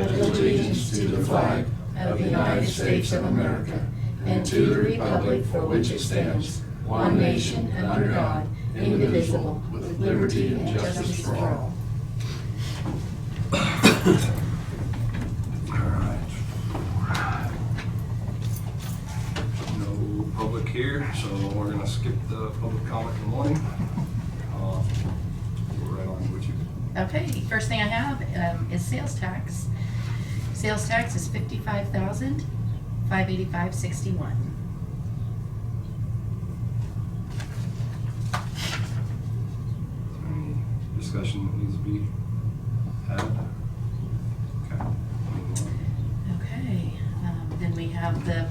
pledge allegiance to the flag of the United States of America and to the republic for which it stands, one nation under God, indivisible, with liberty and justice for all. No public here, so we're gonna skip the public comment in the morning. We're right on with you. Okay, first thing I have is sales tax. Sales tax is $55,585.61. Any discussion that needs to be had? Okay. Okay, then we have the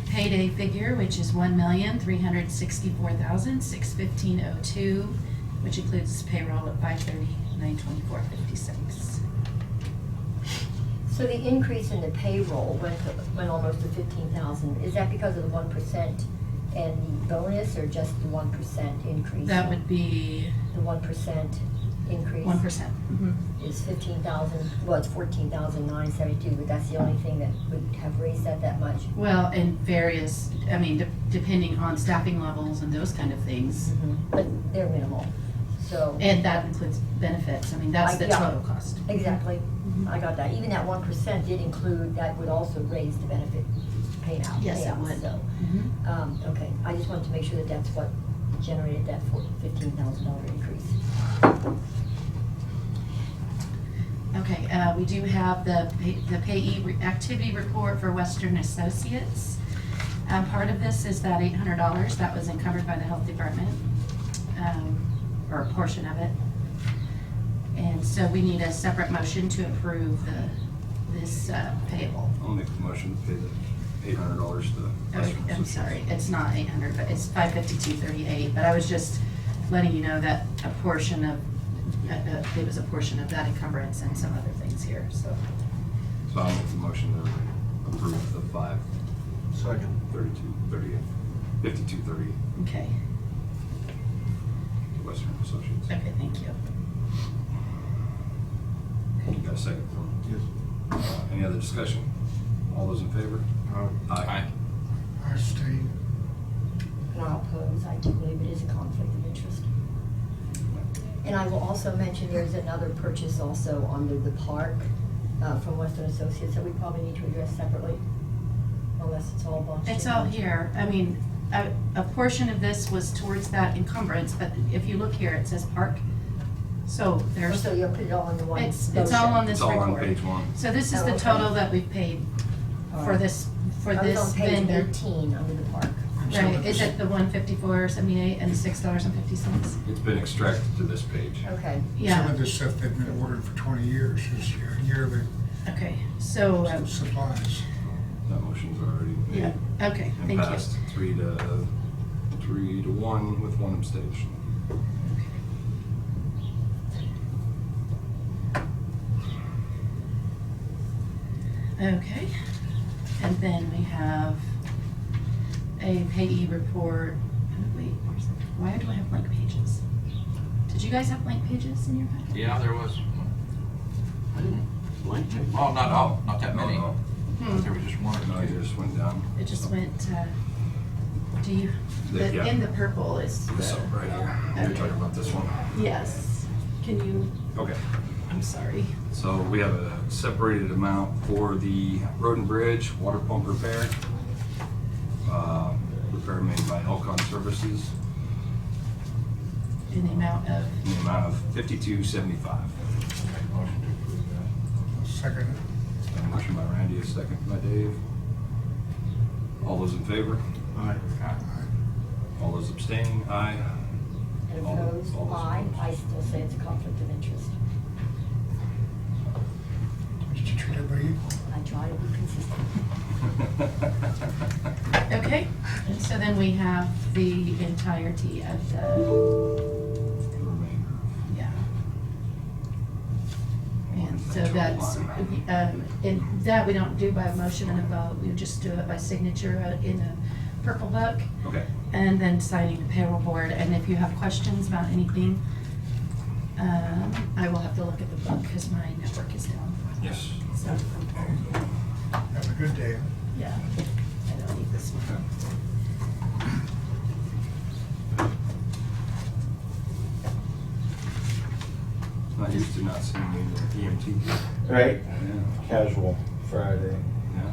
payday figure, which is $1,364,615.02, which includes payroll at $530,924.56. So the increase in the payroll went almost to 15,000. Is that because of the 1% and the bonus, or just the 1% increase? That would be The 1% increase 1%. is 15,000. Well, it's 14,972, but that's the only thing that would have raised that much. Well, and various, I mean, depending on staffing levels and those kind of things. But they're minimal. So And that includes benefits. I mean, that's the Yeah. total cost. exactly, I got that. Even that 1% did include, that would also raise the benefit payout. Yes, it would. So, okay, I just wanted to make sure that that's what generated that $15,000 increase. Okay, we do have the payee activity report for Western Associates. Part of this is that $800 that was encumbered by the health department, or a portion of it. And so we need a separate motion to approve this payable. I'll make the motion to pay the $800 to the. Oh, I'm sorry, it's not 800, but it's 552.38, but I was just letting you know that a portion of, it was a portion of that encumbrance and some other things here, so. So I'll make the motion to approve the 52.38 Okay, to Western Associates. okay, thank you. You got a second? Yes. Any other discussion? All those in favor? Aye. I abstain. And I'll oppose. I do believe it is a conflict of interest. And I will also mention there's another purchase also under the park from Western Associates that we probably need to address separately, unless it's all bunched. It's in. all here, I mean, a portion of this was towards that encumbrance, but if you look here, it says park. So there's, So you'll put it all into one it's motion. all on this It's all on report. page one. So this is Oh, the okay. total that we've paid for this I was on page vendor. 18 under the park. Right, is it the $154.78 and $6.50? It's been extracted to this page. Okay. Some Yeah, of this stuff they've been ordering for 20 years, is yearly okay, so, supplies. That motion's already yeah, made okay, and thank you. passed 3-1 with one abstention. Okay, and then we have a payee report. Oh, wait, why do I have blank pages? Did you guys have blank pages in your packet? Yeah, there was. Oh, not that many. No, There was just one no, or it two. just went down. It just went, do you, Yeah. in the purple is This the, up right here. You're talking about this one. yes. Can you, Okay. I'm sorry. So we have a separated amount for the road and bridge water pump repair. Repair made by Elcon Services In the amount of, in the amount of $52.75. Second, A motion by Randy, a second by Dave. All those in favor? Aye. All those abstaining? Aye. And All opposed, those aye. opposed. I still say it's a conflict of interest. did you treat everybody equal? I try to be consistent. okay, and so then we have the entirety of the, The remainder. yeah. And so Total that's, line. and that we don't do by motion and a vote, we just do it by signature in a purple book, Okay. and then signing the payroll board, and if you have questions about anything, I will have to look at the book, because my network is down. Yes. So, Have a good day. yeah, I don't need this one. Not used to not seeing you in the EMT. Right? Yeah. Casual Friday. Yeah.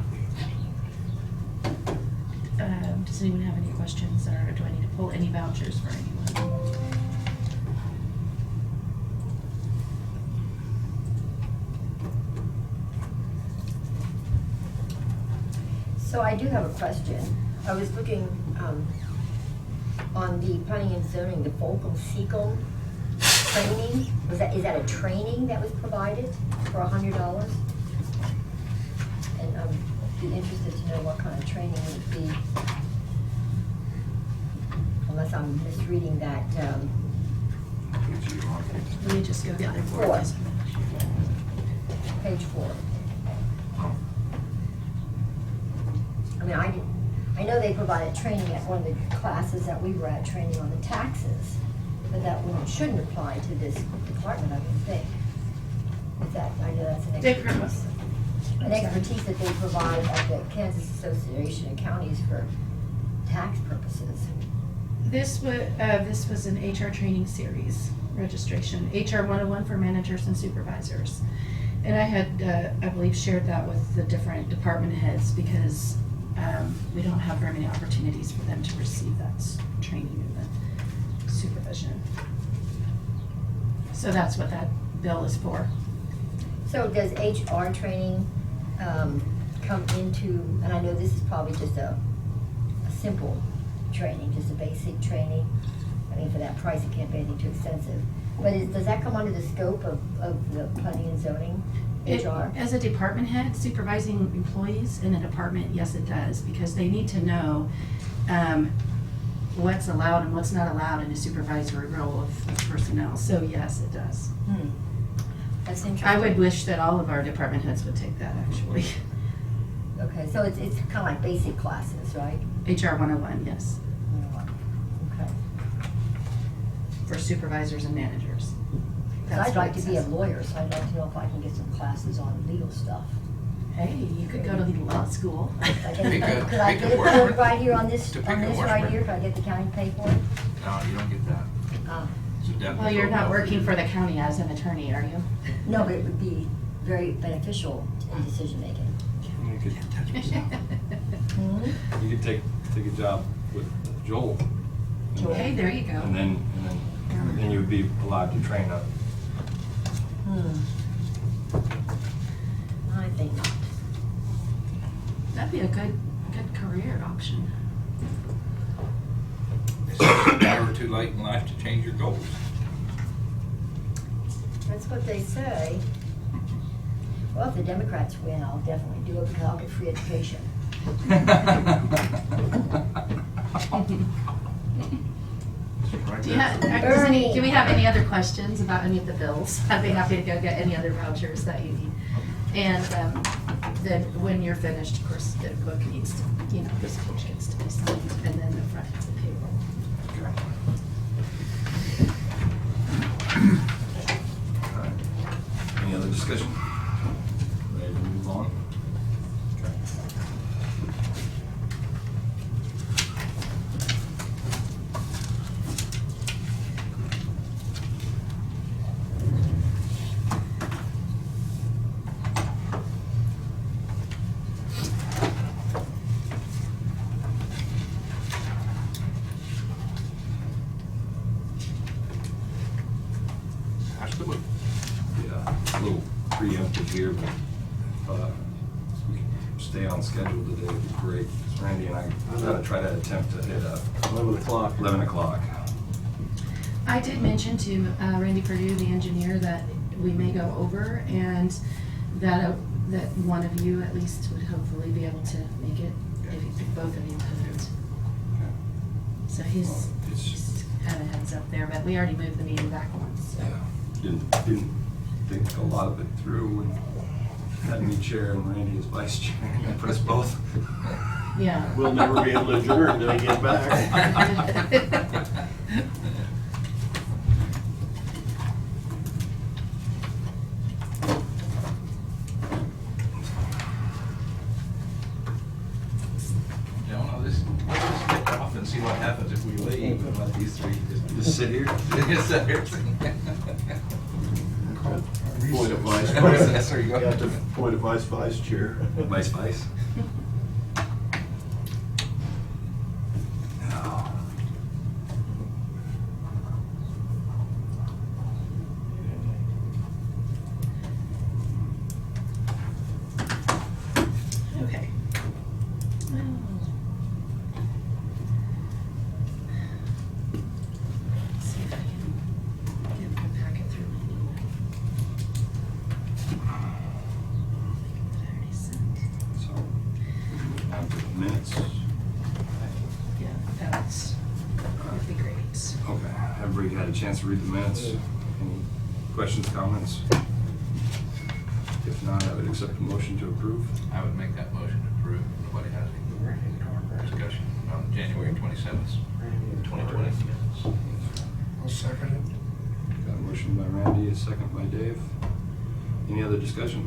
Does anyone have any questions, or do I need to pull any vouchers for anyone? So I do have a question. I was looking on the planning and zoning, the Folcom Seacom training. Is that a training that was provided for $100? And I'd be interested to know what kind of training it would be. Unless I'm misreading that. Let me just go the other board. Four. Page 4. I mean, I know they provided training at one of the classes that we were at, training on the taxes, but that shouldn't apply to this department, I would think. Is that, I know that's an They expertise. An expertise that they provide at the Kansas Association of Counties for tax purposes. This was an HR training series registration, HR 101 for managers and supervisors. And I had, I believe, shared that with the different department heads because we don't have very many opportunities for them to receive that training and the supervision. So that's what that bill is for. So does HR training come into, and I know this is probably just a simple training, just a basic training. I mean, for that price, it can't be anything too extensive. But does that come under the scope of the planning and zoning, HR? As a department head supervising employees in a department, yes, it does, because they need to know what's allowed and what's not allowed in a supervisory role of personnel. So yes, it does. That's interesting. I would wish that all of our department heads would take that, actually. Okay, so it's kind of like basic classes, right? HR 101, yes, Okay. for supervisors and managers. 'Cause That's I'd like what to it be a says. lawyer, so I'd like to know if I can get some classes on legal stuff. Hey, you could go to the law school. Could I get Pick a- it could I pick a get it word. right here on this To pick a right word. here? Could I get the county to pay for it? No, you don't get that. It's a definite Well, you're not no working you. for the county as an attorney, are you? No, but it would be very beneficial in decision making. You could, Hmm? you could take a job with Joel. Joel. Hey, there you go. And then you would be allowed to train up. I think not. That'd be a good career option. It's just never too late in life to change your goals. That's what they say. Well, if the Democrats win, I'll definitely do it because I'll get free education. Do you have, do we have any other questions about any of the bills? I'd be happy to go get any other vouchers that you need. And then when you're finished, of course, the book needs to, this page gets to be signed, and then the front is the payroll. Alright. Any other discussion? Ready to move on? Okay. Absolutely. Yeah, a little preemptive here, but if we can stay on schedule today, it'd be great. 'Cause Randy and I are gonna try to attempt to hit 11 o'clock. 11 o'clock. I did mention to Randy Purdue, the engineer, that we may go over, and that one of you at least would hopefully be able to make it, if both of you couldn't. So he's had a heads up there, but we already moved the meeting back once, so. Yeah, didn't think a lot of it through when had me chair and Randy as vice chair, and put us both. Yeah. We'll never be able to adjourn until he gets back. These three. Just sit here? Yes, sir. Point of vice. Yes, there you go. You have to point of vice chair. Vice. Okay. Let's see if I can get the packet through my email. That I already sent. So, on to the minutes. Yeah, that'd be great. Okay, everybody had a chance to read the minutes? Any questions, comments? If not, I would accept a motion to approve. I would make that motion to approve. Nobody has any discussion on January 27th, 2020. I'll second it. Got a motion by Randy, a second by Dave. Any other discussion?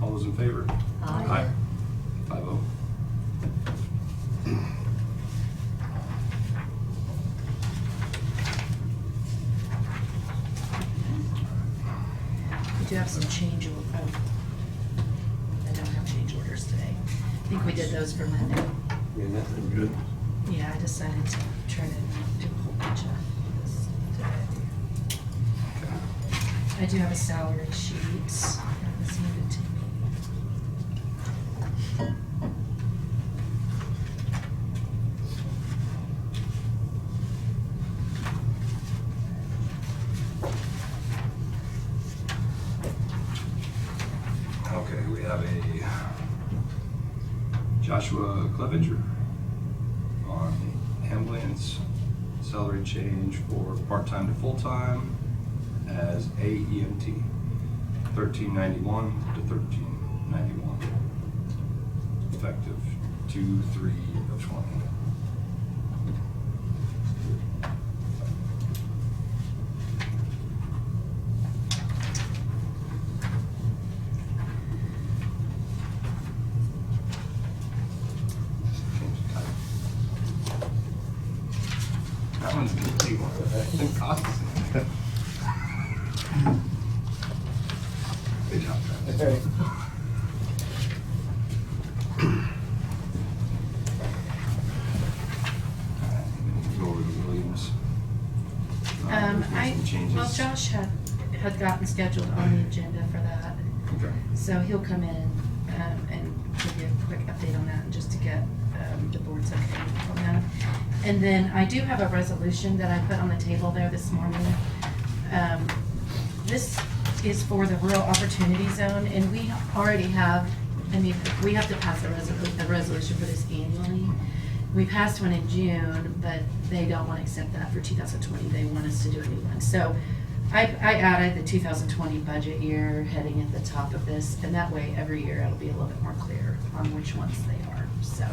All those in favor? Aye. 5-0. We do have some change orders. I don't have change orders today. I think we did those for Monday. Yeah, nothing good. Yeah, I decided to try to do a whole bunch of this today. I do have a salary sheet that was handed to me. Okay, we have a Joshua Clevenger on ambulance, salary change for part-time to full-time as AEMT, $13.91 to $13.91, effective 2/3/20. That one's an easy one. Good job, Travis. Alright, go over to Williams. There's some changes. Well, Josh had gotten scheduled on the agenda for that. Okay. So he'll come in and give you a quick update on that, and just to get the board's okay on that. And then I do have a resolution that I put on the table there this morning. This is for the Rural Opportunity Zone, and we already have, we have to pass a resolution for this annually. We passed one in June, but they don't want to accept that for 2020. They want us to do a new one. So I added the 2020 budget year heading at the top of this, and that way every year it'll be a little bit more clear on which ones they are. So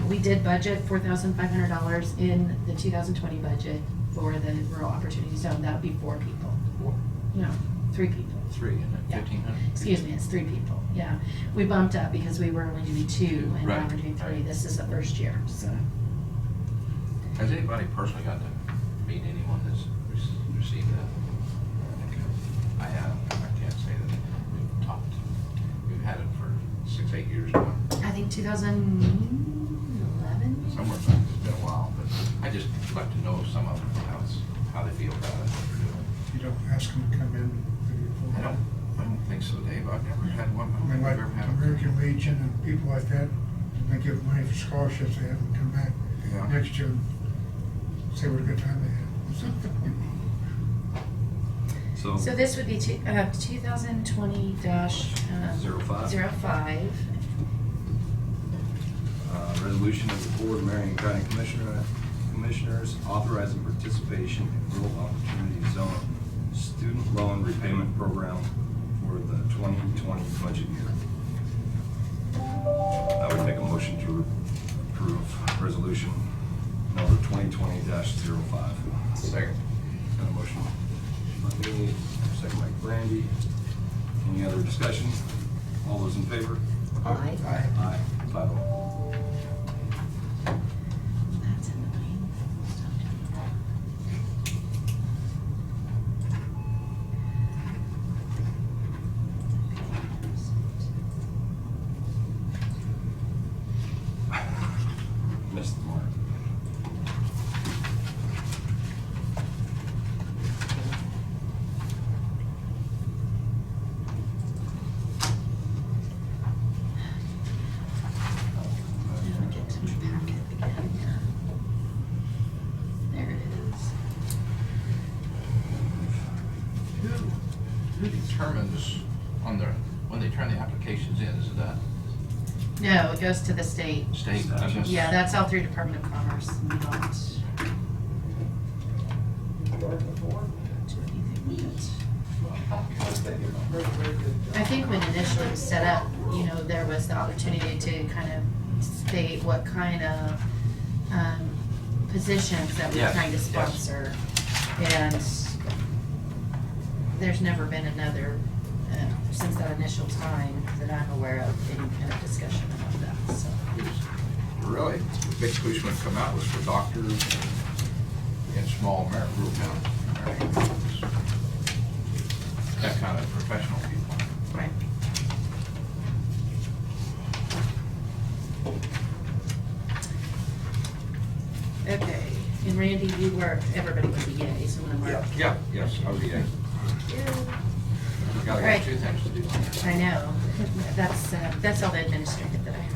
we did budget $4,500 in the 2020 budget for the Rural Opportunity Zone. That would be 4 people. No, 3 people. 3, isn't it? Yeah. 1,500? Excuse me, it's 3 people, yeah. We bumped up because we were only doing 2, and now Right, we're doing 3. right. This is the first year, so. Has anybody personally got to meet anyone that's received that? I have. I can't say that we've talked. We've had it for 6-8 years now. I think 2011? Somewhere back, it's been a while, but I just like to know some of them, how they feel about it, what they're doing. You don't ask them to come in. I don't think so, Dave. I've never had one. I mean, I've like never had American Legion and people like that, they give money for scholarships, they have them come back Yeah. next year and say what a good time they had. So this would be 2020-05. Resolution of the Board of Marion County Commissioners authorizing participation in Rural Opportunity Zone Student Loan Repayment Program for the 2020 budget year. I would make a motion to approve resolution number 2020-05. Second. Got a motion by me, second by Brandy. Any other discussion? All those in favor? Aye. Aye. 5-0. That's annoying. who determines when they turn the applications in, is it that No, it goes to the state. state? Yeah, that's all through Department of Commerce. We don't do anything with it. I think when initially it was set up, you know, there was the opportunity to kind of state what kind of positions that we're Yes, trying to yes. sponsor. And there's never been another, since that initial time, that I'm aware of, any kind of discussion about that, so. Really, the big push when it come out was for doctors in small rural towns. That kind of professional people. Right. Okay, and Randy, you were, everybody was a yay, so I'm gonna mark. Yeah, yes, I was a yay. Gotta Right. get two things to do. I know, that's all the administrative that I have.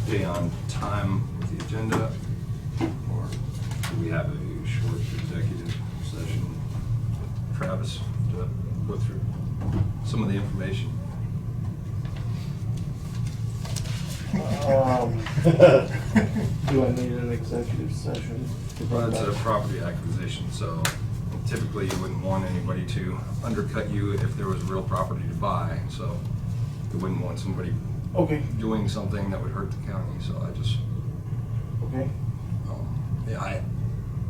Stay on time with the agenda, or do we have a short executive session with Travis to go through some of the information? Do I need an executive session? Well, it's a property acquisition, so typically you wouldn't want anybody to undercut you if there was real property to buy, so you wouldn't want somebody Okay, doing something that would hurt the county, so I just, okay. yeah, I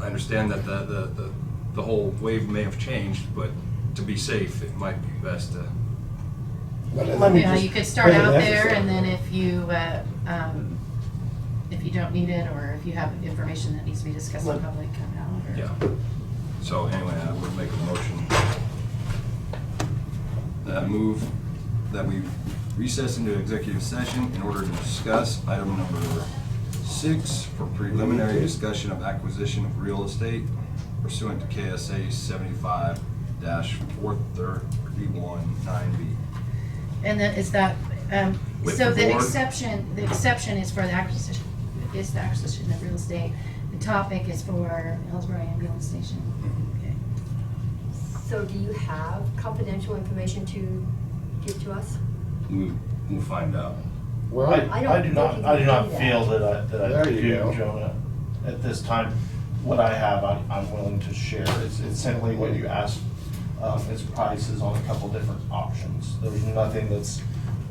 understand that the whole wave may have changed, but to be safe, it might be best to, Let me Yeah, just you could start put it out there, necessary. and then if you don't need it, or if you have information that needs to be discussed in Let- public, come out, or. yeah. So anyway, I would make a motion that we recess into executive session in order to discuss item number 6 for preliminary discussion of acquisition of real estate pursuant to KSA 75-431-9B. And then is that, With so the the board? exception is for the acquisition of real estate. The topic is for Hillsborough Ambulance Station. Okay. So do you have confidential information to give to us? We'll find out. Well, I I don't do think not, you I do can not do that. feel that I There you do, go. Jonah. At this time, what I have, I'm willing to share. It's simply what you asked. It's prices on a couple different options. There's nothing that's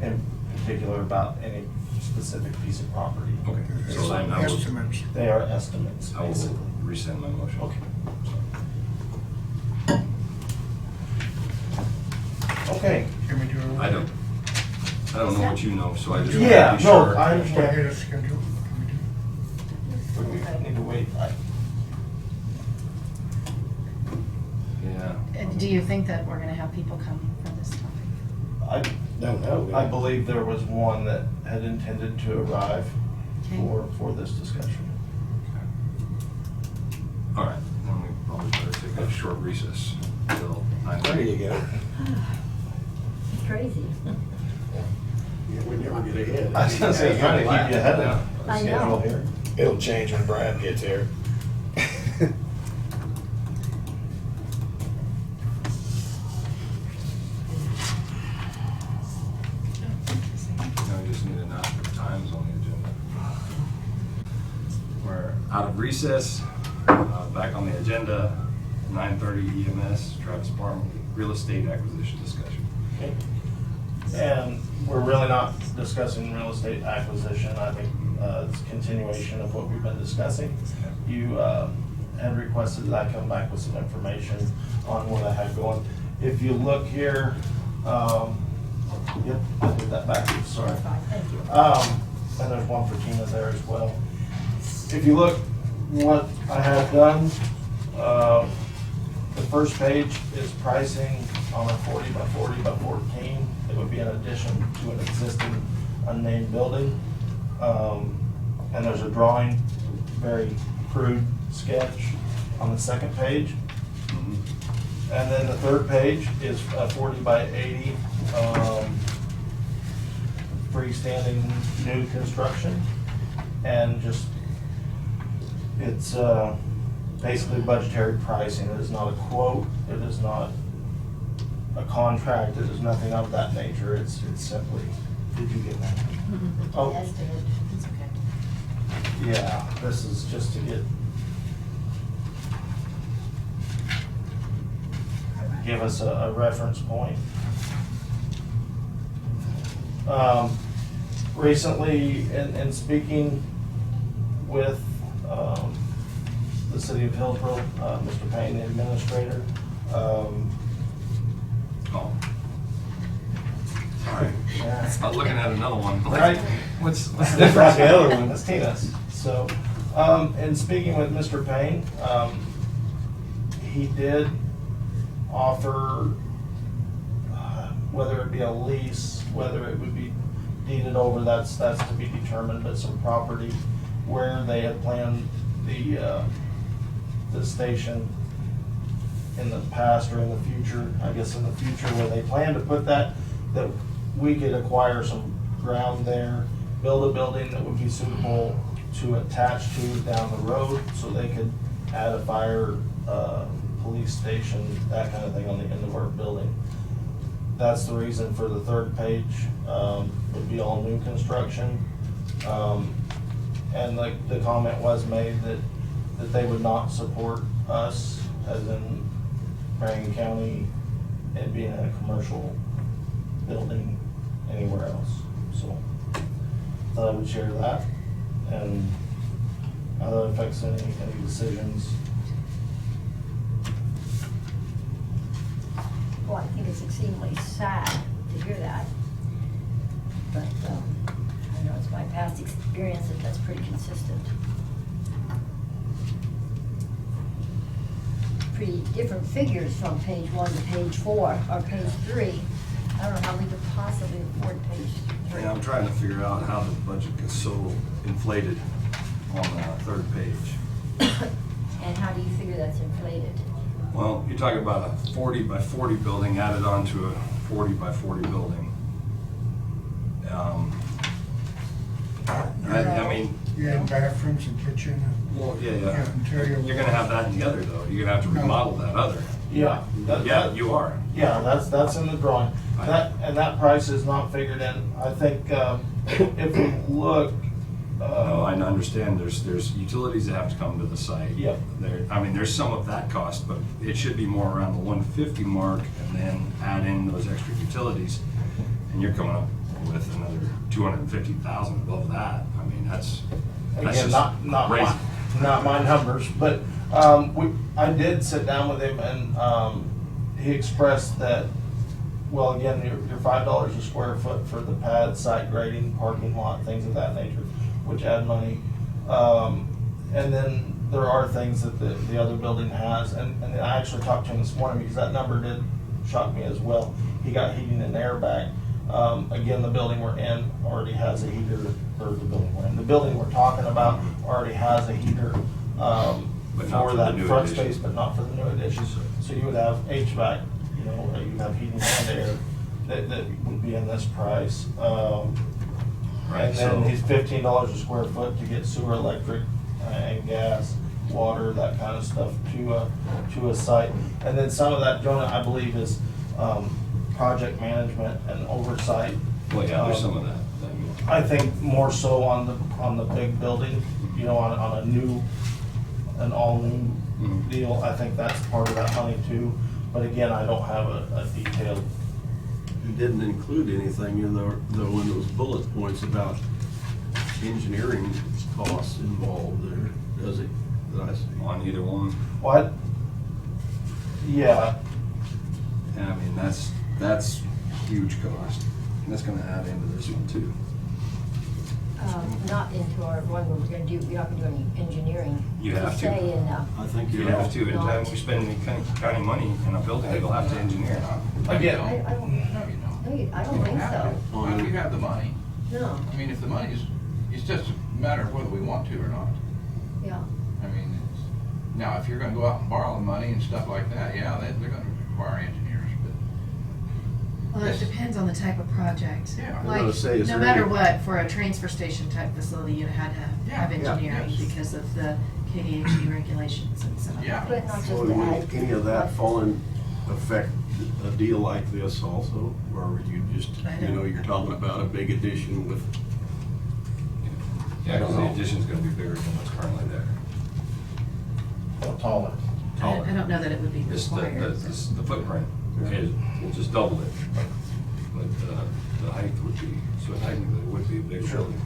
in particular about any specific piece of property. Okay. So then I will, Estimates. They are estimates, I will basically. rescind my motion. Okay. Okay. Can we do it? I don't know what you know, so I just want Yeah, to be no, sure. I Just want to understand. get a schedule. Can we do- We need to wait. Yeah. Do you think that we're gonna have people come for this topic? I believe there was one that had intended to arrive Okay. for this discussion. All right, then we probably better take a short recess until 9:30. There you go. It's crazy. We never get ahead. I was gonna say, trying to keep you ahead of the I know. schedule here. It'll change when Brad gets here. No, we just need to knock the times on the agenda. We're out of recess, back on the agenda, 9:30 EMS, Travis Farm, real estate acquisition discussion. Okay. And we're really not discussing real estate acquisition. I think it's a continuation of what we've been discussing. You had requested that I come back with some information on what I had going. If you look here, yep, I did that backwards, sorry. Thank you. And there's one for Tina there as well. If you look what I have done, the first page is pricing on a 40 by 40 by 14. It would be in addition to an existing unnamed building. And there's a drawing, very crude sketch on the second page. And then the third page is a 40 by 80 freestanding new construction. And just, it's basically budgetary pricing. It is not a quote, it is not a contract, it is nothing of that nature. It's simply, did you get that? Oh. Estimate. It's okay. Yeah, this is just to give us a reference point. Recently, in speaking with the city of Hillsborough, Mr. Payne, the administrator, Oh. Sorry. yeah. I was looking at another one. Right. What's the That's difference? the other one, that's Tina's. So, in speaking with Mr. Payne, he did offer, whether it be a lease, whether it would be deeded over, that's to be determined, but some property where they had planned the station in the past or in the future, I guess in the future, where they plan to put that we could acquire some ground there, build a building that would be suitable to attach to down the road, so they could add a fire, police station, that kind of thing on the end of our building. That's the reason for the third page, would be all new construction. And the comment was made that they would not support us, as in Marion County, it being a commercial building anywhere else. So, thought I would share that, and how that affects any decisions. Well, I think it's exceedingly sad to hear that. But, I know it's my past experience that that's pretty consistent. Pretty different figures from page 1 to page 4, or page 3. I don't know how we could possibly afford page 3. Yeah, I'm trying to figure out how the budget gets so inflated on the third page. And how do you figure that's inflated? Well, you're talking about a 40 by 40 building added onto a 40 by 40 building. I mean, You had bathrooms and kitchen and well, yeah. cafeteria. You're gonna have that together though. You're gonna have to remodel that other. Yeah. Yeah, you are. Yeah, that's in the drawing. That price is not figured in. I think, if we look, No, I understand there's utilities that have to come to the site. Yep. There's some of that cost, but it should be more around the 150 mark and then add in those extra utilities. And you're coming up with another 250,000 above that. I mean, that's again, just not crazy. not my numbers, but, I did sit down with him and, he expressed that, well, again, your $5 a square foot for the pad, site grading, parking lot, things of that nature, which add money. And then there are things that the other building has, and I actually talked to him this morning because that number did shock me as well. He got heating and air back. Again, the building we're in already has a heater, or the building we're in, the building we're talking about already has a heater, But not for the that new front addition. space, but not for the new addition. So you would have HVAC, you know, you would have heating and air that would be in this price. Right, And so- then he's $15 a square foot to get sewer, electric, and gas, water, that kind of stuff to a site. And then some of that, Jonah, I believe, is project management and oversight. Well, yeah, there's some of that. I think more so on the big building, you know, on an all-new Mhm. deal. I think that's part of that money too. But again, I don't have a detailed. You didn't include anything in though in those bullet points about engineering costs involved there, does it, that I see? On either one. What? Yeah, And I mean, that's huge cost. And that's gonna add into this one too. Not into our one where we're gonna do, we're not gonna do any engineering. You have to. Say in, I think You you're have to, anytime you spend any county money in a building, you'll have to engineer. again, I don't, No, you don't. I don't think so. Well, if you have the money, No, I mean, if the money is, it's just a matter of whether we want to or not. yeah. I mean, now, if you're gonna go out and borrow the money and stuff like that, yeah, they're gonna require engineers, but. Well, it depends on the type of project. Yeah. I was gonna say, is No there matter any- what, for a transfer station type facility, you had to have Yeah, engineering yes. because of the KDHE regulations and some other Yeah. But not things. just Would that. any of that fall in affect a deal like this also? Or you just, you know, you're talking about a big addition with, Yeah, because the addition's gonna be bigger than what's currently there. Taller. I don't know that it would be This, required. the footprint, okay, we'll just double it. But the height would be, so technically it would be a big building.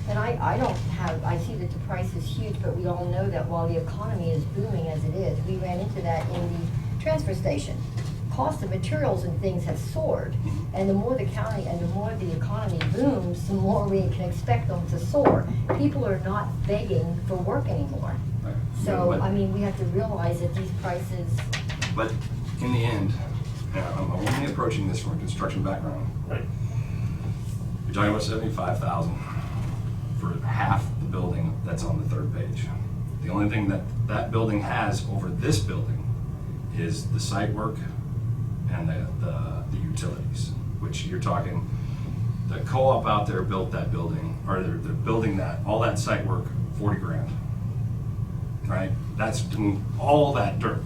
And I don't have, I see that the price is huge, but we all know that while the economy is booming as it is, we ran into that in the transfer station. Cost of materials and things have soared, and the more the county and the more the economy booms, the more we can expect them to soar. People are not begging for work anymore. Right. So, But- I mean, we have to realize that these prices, But in the end, I'm only approaching this from a construction background. Right. You're talking about 75,000 for half the building that's on the third page. The only thing that that building has over this building is the site work and the utilities, which you're talking, the co-op out there built that building, or they're building that, all that site work, 40 grand. Right? That's doing all that dirt,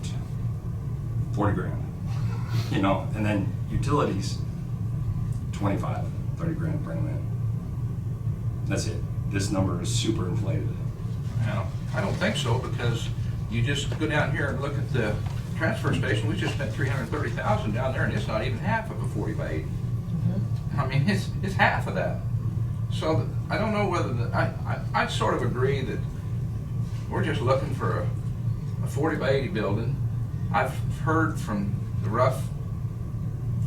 40 grand. You know, and then utilities, 25, 30 grand, bring them in. That's it. This number is super inflated. Now, I don't think so, because you just go down here and look at the transfer station, we just spent $330,000 down there, and it's not even half of a 40 by 80. I mean, it's half of that. So I don't know whether, I sort of agree that we're just looking for a 40 by 80 building. I've heard from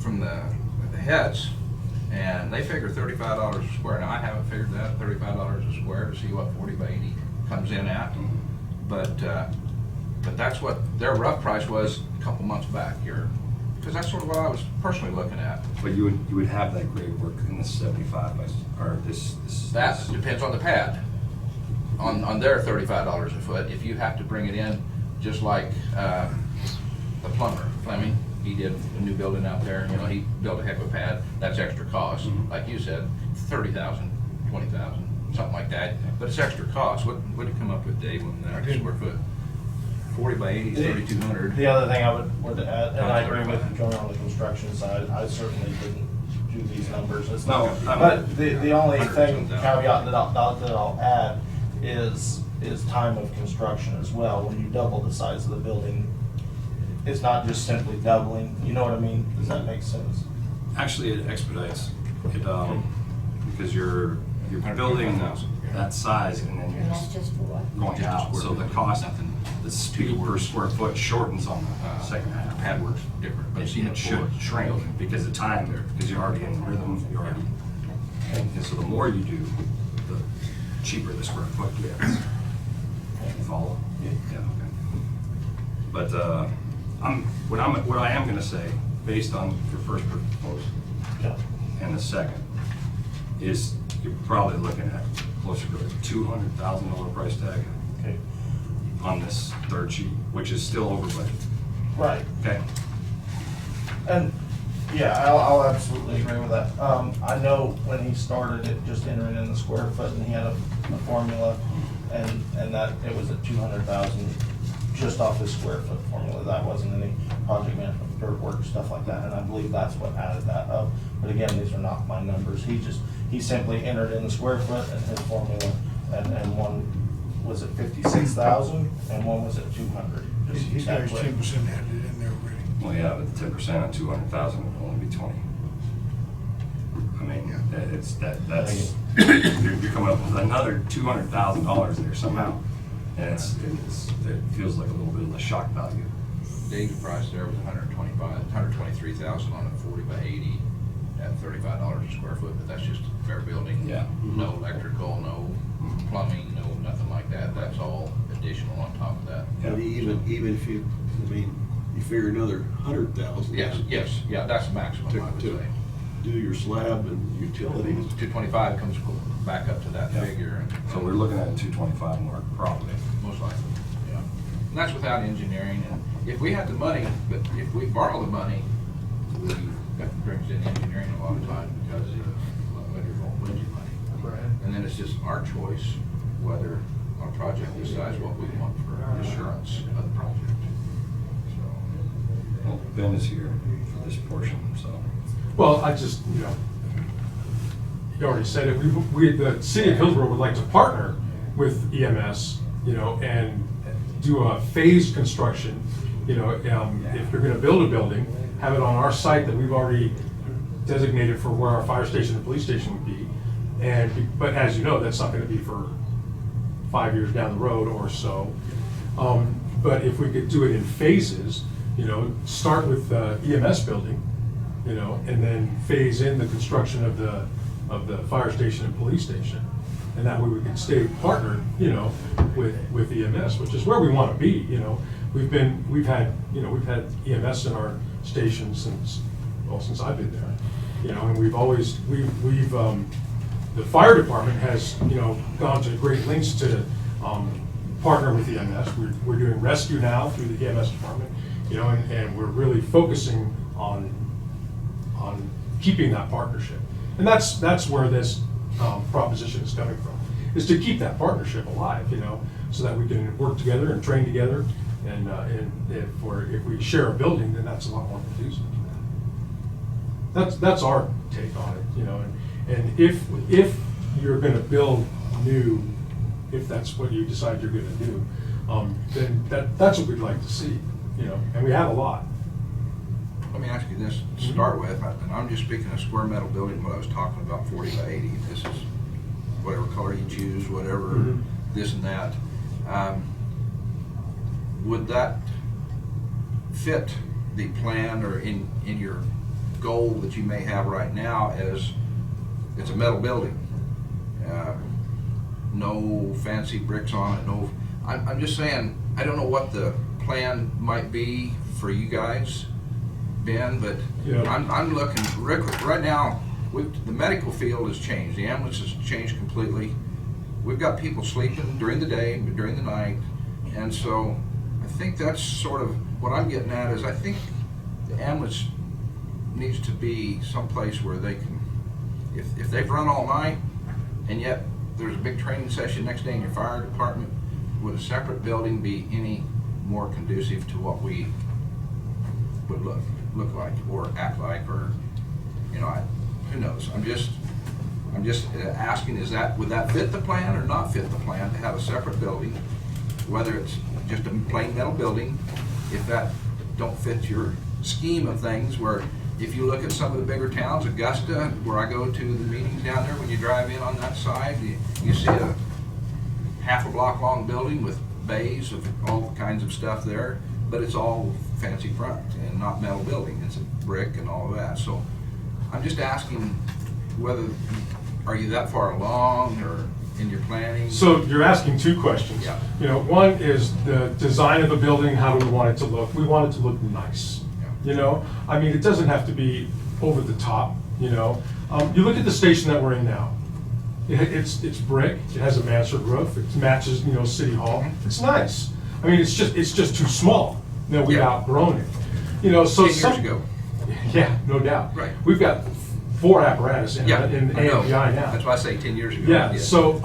the heads, and they figure $35 a square. Now, I haven't figured that, $35 a square, to see what 40 by 80 comes in at. But that's what their rough price was a couple months back here, because that's sort of what I was personally looking at. But you would have that grade work in the 75 by, or this. That depends on the pad, on their $35 a foot. If you have to bring it in, just like the plumber, Fleming, he did a new building out there, you know, he built a heck of a pad, that's extra cost. Like you said, 30,000, 20,000, something like that, but it's extra cost. What did it come up with, Dave, on that square foot? 40 by 80 is 3,200. The other thing I would add, and I agree with John on the construction side, I certainly didn't do these numbers. It's No, not- But the only thing, caveat that I'll add is time of construction as well. When you double the size of the building, it's not just simply doubling, you know what I mean? Does that make sense? Actually, it expedites it, because you're building that size and then you're and that's just just for what? going out. So the cost, the speed per square foot shortens on the second half. Pad work's different, but I've seen It it should before. shrink because the time, because you're already in the rhythm, you're already, and so the more you do, the cheaper the square foot gets. You follow? Yeah, okay. But, what I am gonna say, based on your first proposal Yeah. and the second, is you're probably looking at closer to a $200,000 price tag Okay. on this third sheet, which is still over budget, Right. okay? And, yeah, I'll absolutely agree with that. I know when he started it, just entering in the square foot, and he had a formula, and that it was at 200,000 just off his square foot formula. That wasn't any project management, dirt work, stuff like that, and I believe that's what added that up. But again, these are not my numbers. He simply entered in the square foot and his formula, and one was at 56,000, and one was at 200. Just He's got his calculate. 10% added in there already. Well, yeah, but 10% on 200,000 would only be 20. I mean, that's, you're coming up with another $200,000 there somehow. And it feels like a little bit of a shock value. Dave's price there was 123,000 on a 40 by 80 at $35 a square foot, but that's just fair building. Yeah. No electrical, no plumbing, no nothing like that. That's all additional on top of that. and even if you, I mean, you figure another 100,000. Yes, yeah, that's the maximum, I would To say. do your slab and utilities. 225 comes back up to that Yeah. figure. And So we're looking at a 225 mark probably. most likely, yeah. And that's without engineering, and if we had the money, but if we borrow the money, that brings in engineering a lot of times because of budget money. And then it's just our choice whether on a project this size, what we want for assurance of the project. So, Well, Ben is here for this portion, so. Well, I just, you already said it, the city of Hillsborough would like to partner with EMS, and do a phased construction, if you're gonna build a building, have it on our site that we've already designated for where our fire station and police station would be. But as you know, that's not gonna be for 5 years down the road or so. But if we could do it in phases, start with the EMS building, and then phase in the construction of the fire station and police station. And that way we can stay partnered, with EMS, which is where we want to be, We've had EMS in our station since I've been there, and the fire department has, gone to great lengths to, partner with EMS. We're doing rescue now through the EMS department, and we're really focusing on keeping that partnership. And that's where this proposition is coming from, is to keep that partnership alive, so that we can work together and train together. And if we share a building, then that's a lot more conducive to that. That's our take on it, and if you're going to build new, if that's what you decide you're going to do, then that's what we'd like to see, and we have a lot. let me ask you this to start with, and I'm just speaking of square metal building, what I was talking about, 40 by 80. This is whatever color you choose, whatever this and that. Would that fit the plan or in your goal that you may have right now as it's a metal building? No fancy bricks on it, no, I'm just saying, I don't know what the plan might be for you guys, Ben, but Yeah. I'm looking, Rick, right now, the medical field has changed, the ambulance has changed completely. We've got people sleeping during the day, during the night, and so I think that's sort of what I'm getting at, is I think the ambulance needs to be someplace where they can, if they've run all night, and yet there's a big training session next day in your fire department, would a separate building be any more conducive to what we would look like or act like, or who knows? I'm just asking, would that fit the plan or not fit the plan to have a separate building, whether it's just a plain metal building, if that don't fit your scheme of things, where if you look at some of the bigger towns, Augusta, where I go to the meetings down there, when you drive in on that side, you see a half a block long building with bays of all kinds of stuff there, but it's all fancy front and not metal building. It's a brick and all of that. So I'm just asking are you that far along or in your planning? So you're asking two questions. Yeah. One is the design of the building, how do we want it to look? We want it to look nice. Yeah. I mean, it doesn't have to be over the top, You look at the station that we're in now. It's brick, it has a mansard roof, it matches, City Hall. It's nice. I mean, it's just too small. We've Yeah. outgrown it. So 10 years ago. Yeah, no doubt. Right. We've got 4 apparatus in Yeah, in I know. AMPI now. That's why I say 10 years ago. Yeah, so,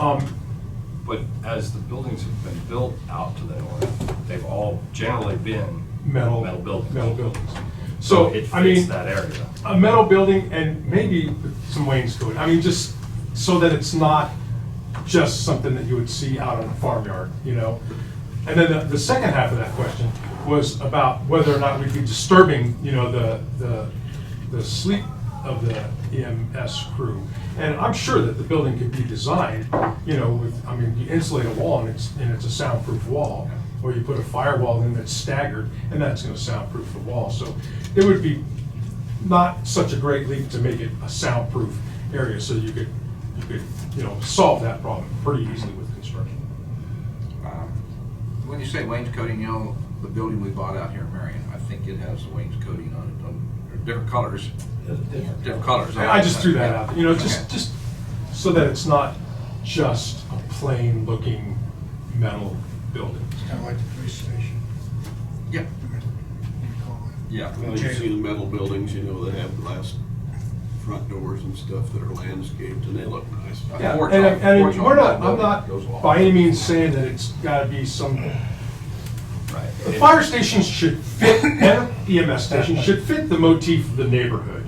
But as the buildings have been built out to the north, they've all generally been metal buildings. Metal buildings. So, it I fits mean, that area. a metal building and maybe some wainscoting. I mean, just so that it's not just something that you would see out in a farmyard, And then the second half of that question was about whether or not we'd be disturbing, the sleep of the EMS crew. And I'm sure that the building could be designed, you insulate a wall and it's a soundproof wall, or you put a firewall in that's staggered, and that's gonna soundproof the wall. So it would be not such a great leap to make it a soundproof area, so you could, solve that problem pretty easily with construction. When you say wainscoting, the building we bought out here in Marion, I think it has wainscoting on it, different colors. Different colors. I just threw that out, Okay. just so that it's not just a plain looking metal building. It's kind of like the police station. Yeah. What do you call it? Yeah. Well, you see the metal buildings, they have glass front doors and stuff that are landscaped, and they look nice. Yeah, Porch and, on- and porch on we're not, that I'm building goes not along. by any means saying that it's gotta be some, Right. the fire stations should fit, and EMS stations should fit the motif of the neighborhood,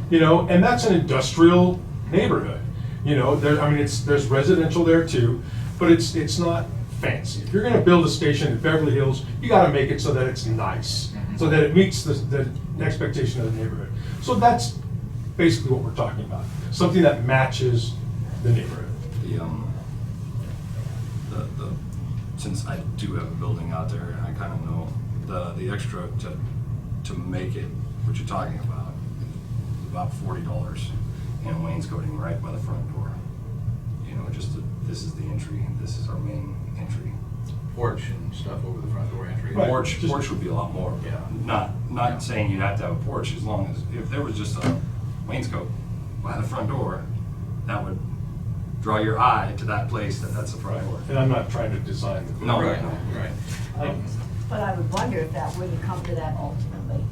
you know, and that's an industrial neighborhood. You know, there, I mean, there's residential there too, but it's not fancy. If you're gonna build a station in Beverly Hills, you gotta make it so that it's nice, so that it meets the expectation of the neighborhood. So that's basically what we're talking about, something that matches the neighborhood. Since I do have a building out there, and I kind of know the extra to make it, what you're talking about, is about $40 in wainscoting right by the front door. You know, this is the entry, and this is our main entry. Porch and stuff over the front door entry. Right. Porch would be a lot more. Yeah. Not saying you'd have to have a porch, as long as, if there was just a wainscot by the front door, that would draw your eye to that place, that's the front door. And I'm not trying to design the. No, Right, no. right. But I would wonder if that wouldn't come to that ultimately,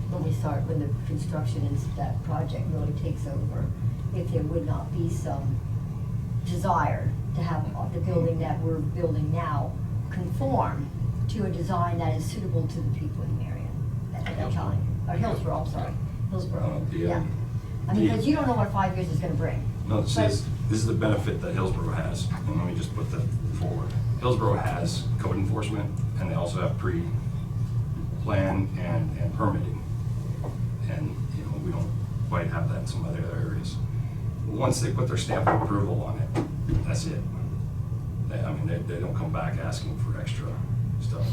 when the construction and that project really takes over, if there would not be some desire to have the building that we're building now conform to a design that is suitable to the people in Marion at that time. Or Hillsborough, I'm sorry, Hillsborough, yeah. I mean, because you don't know what 5 years is gonna bring. No, this is the benefit that Hillsborough has, and let me just put that forward. Hillsborough has code enforcement, and they also have pre-plan and permitting. And, you know, we don't quite have that in some other areas. Once they put their stamp of approval on it, that's it. They don't come back asking for extra stuff,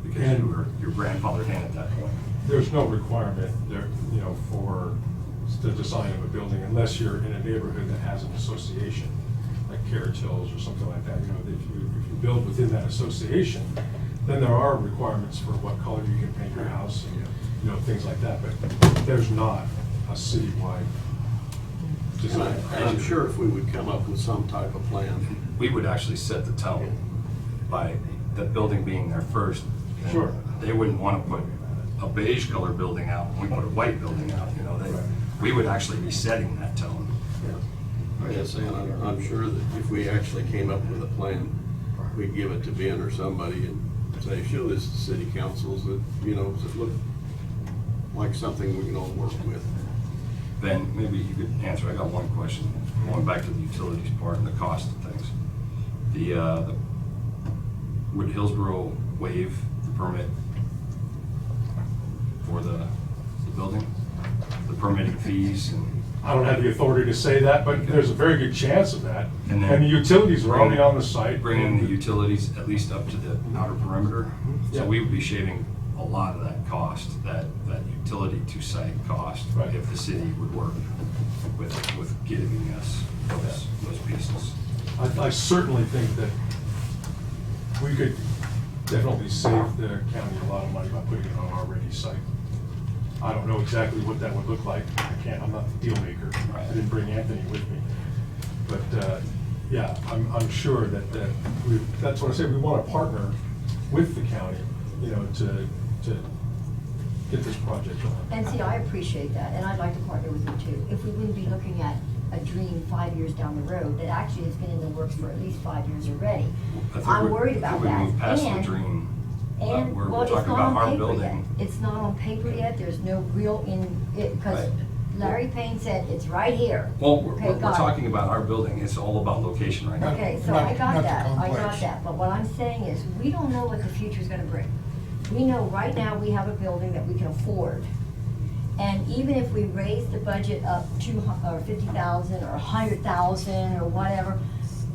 because you're grandfathered in at that point. There's no requirement there, you know, for the design of a building unless you're in a neighborhood that has an association, like Carriage Hills or something like that. You know, if you build within that association, then there are requirements for what color you can paint your house and, you know, things like that. But there's not a citywide design. And I'm sure if we would come up with some type of plan, We would actually set the tone by the building being there first. And Sure. They wouldn't want to put a beige color building out when we put a white building out, you know, we would actually be setting that tone. I guess, and I'm sure that if we actually came up with a plan, we'd give it to Ben or somebody and say, show this to city councils that, you know, does it look like something we can all work with? Ben, maybe you could answer, I got one question, going back to the utilities part and the cost of things. Would Hillsborough waive the permit for the building? The permitting fees and? I don't have the authority to say that, but there's a very good chance of that. And then And the utilities are already on the site. Bringing the utilities at least up to the outer perimeter. Yeah. So we would be shaving a lot of that cost, that utility to site cost, Right. if the city would work with giving us those pieces. I certainly think that we could definitely save the county a lot of money by putting it on our ready site. I don't know exactly what that would look like. I'm not the deal maker. Right. I didn't bring Anthony with me. But, yeah, I'm sure that that's what I say, we want to partner with the county, you know, to get this project on. And see, I appreciate that, and I'd like to partner with you too. If we wouldn't be looking at a dream 5 years down the road that actually has been in the works for at least 5 years already. I think I'm we- worried about I think that. we moved past the And- dream. And, We're well, it's talking not about our on paper yet. building. It's not on paper yet, there's no real because Right. Larry Payne said, it's right here. Well, Okay, we're got it. talking about our building, it's all about location right now. Okay, so Not- I got not the that, I got complex. that, but what I'm saying is, we don't know what the future's gonna bring. We know right now we have a building that we can afford. And even if we raise the budget up or 50,000 or 100,000 or whatever,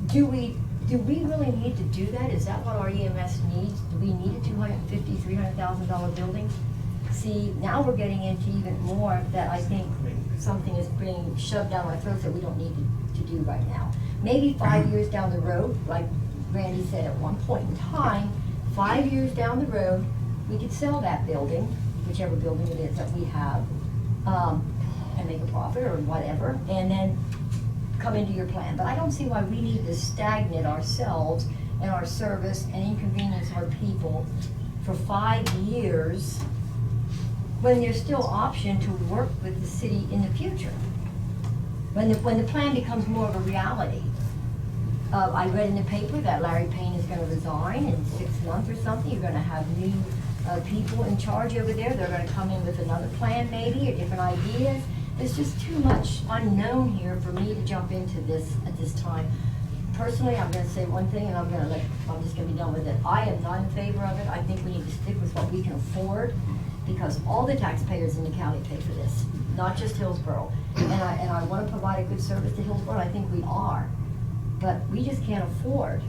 do we really need to do that? Is that what our EMS needs? Do we need a $250,000, $300,000 building? See, now we're getting into even more that I think something is being shoved down our throats that we don't need to do right now. Maybe 5 years down the road, like Randy said at one point in time, 5 years down the road, we could sell that building, whichever building it is that we have, and make a profit or whatever, and then come into your plan. But I don't see why we need to stagnate ourselves and our service and inconvenience our people for 5 years when there's still option to work with the city in the future. when the plan becomes more of a reality. I read in the paper that Larry Payne is gonna resign in 6 months or something. You're gonna have new people in charge over there. They're gonna come in with another plan maybe, or different ideas. There's just too much unknown here for me to jump into this at this time. Personally, I'm gonna say one thing, and I'm just gonna be done with it. I am not in favor of it. I think we need to stick with what we can afford, because all the taxpayers in the county pay for this, not just Hillsborough. And I wanna provide a good service to Hillsborough, and I think we are. But we just can't afford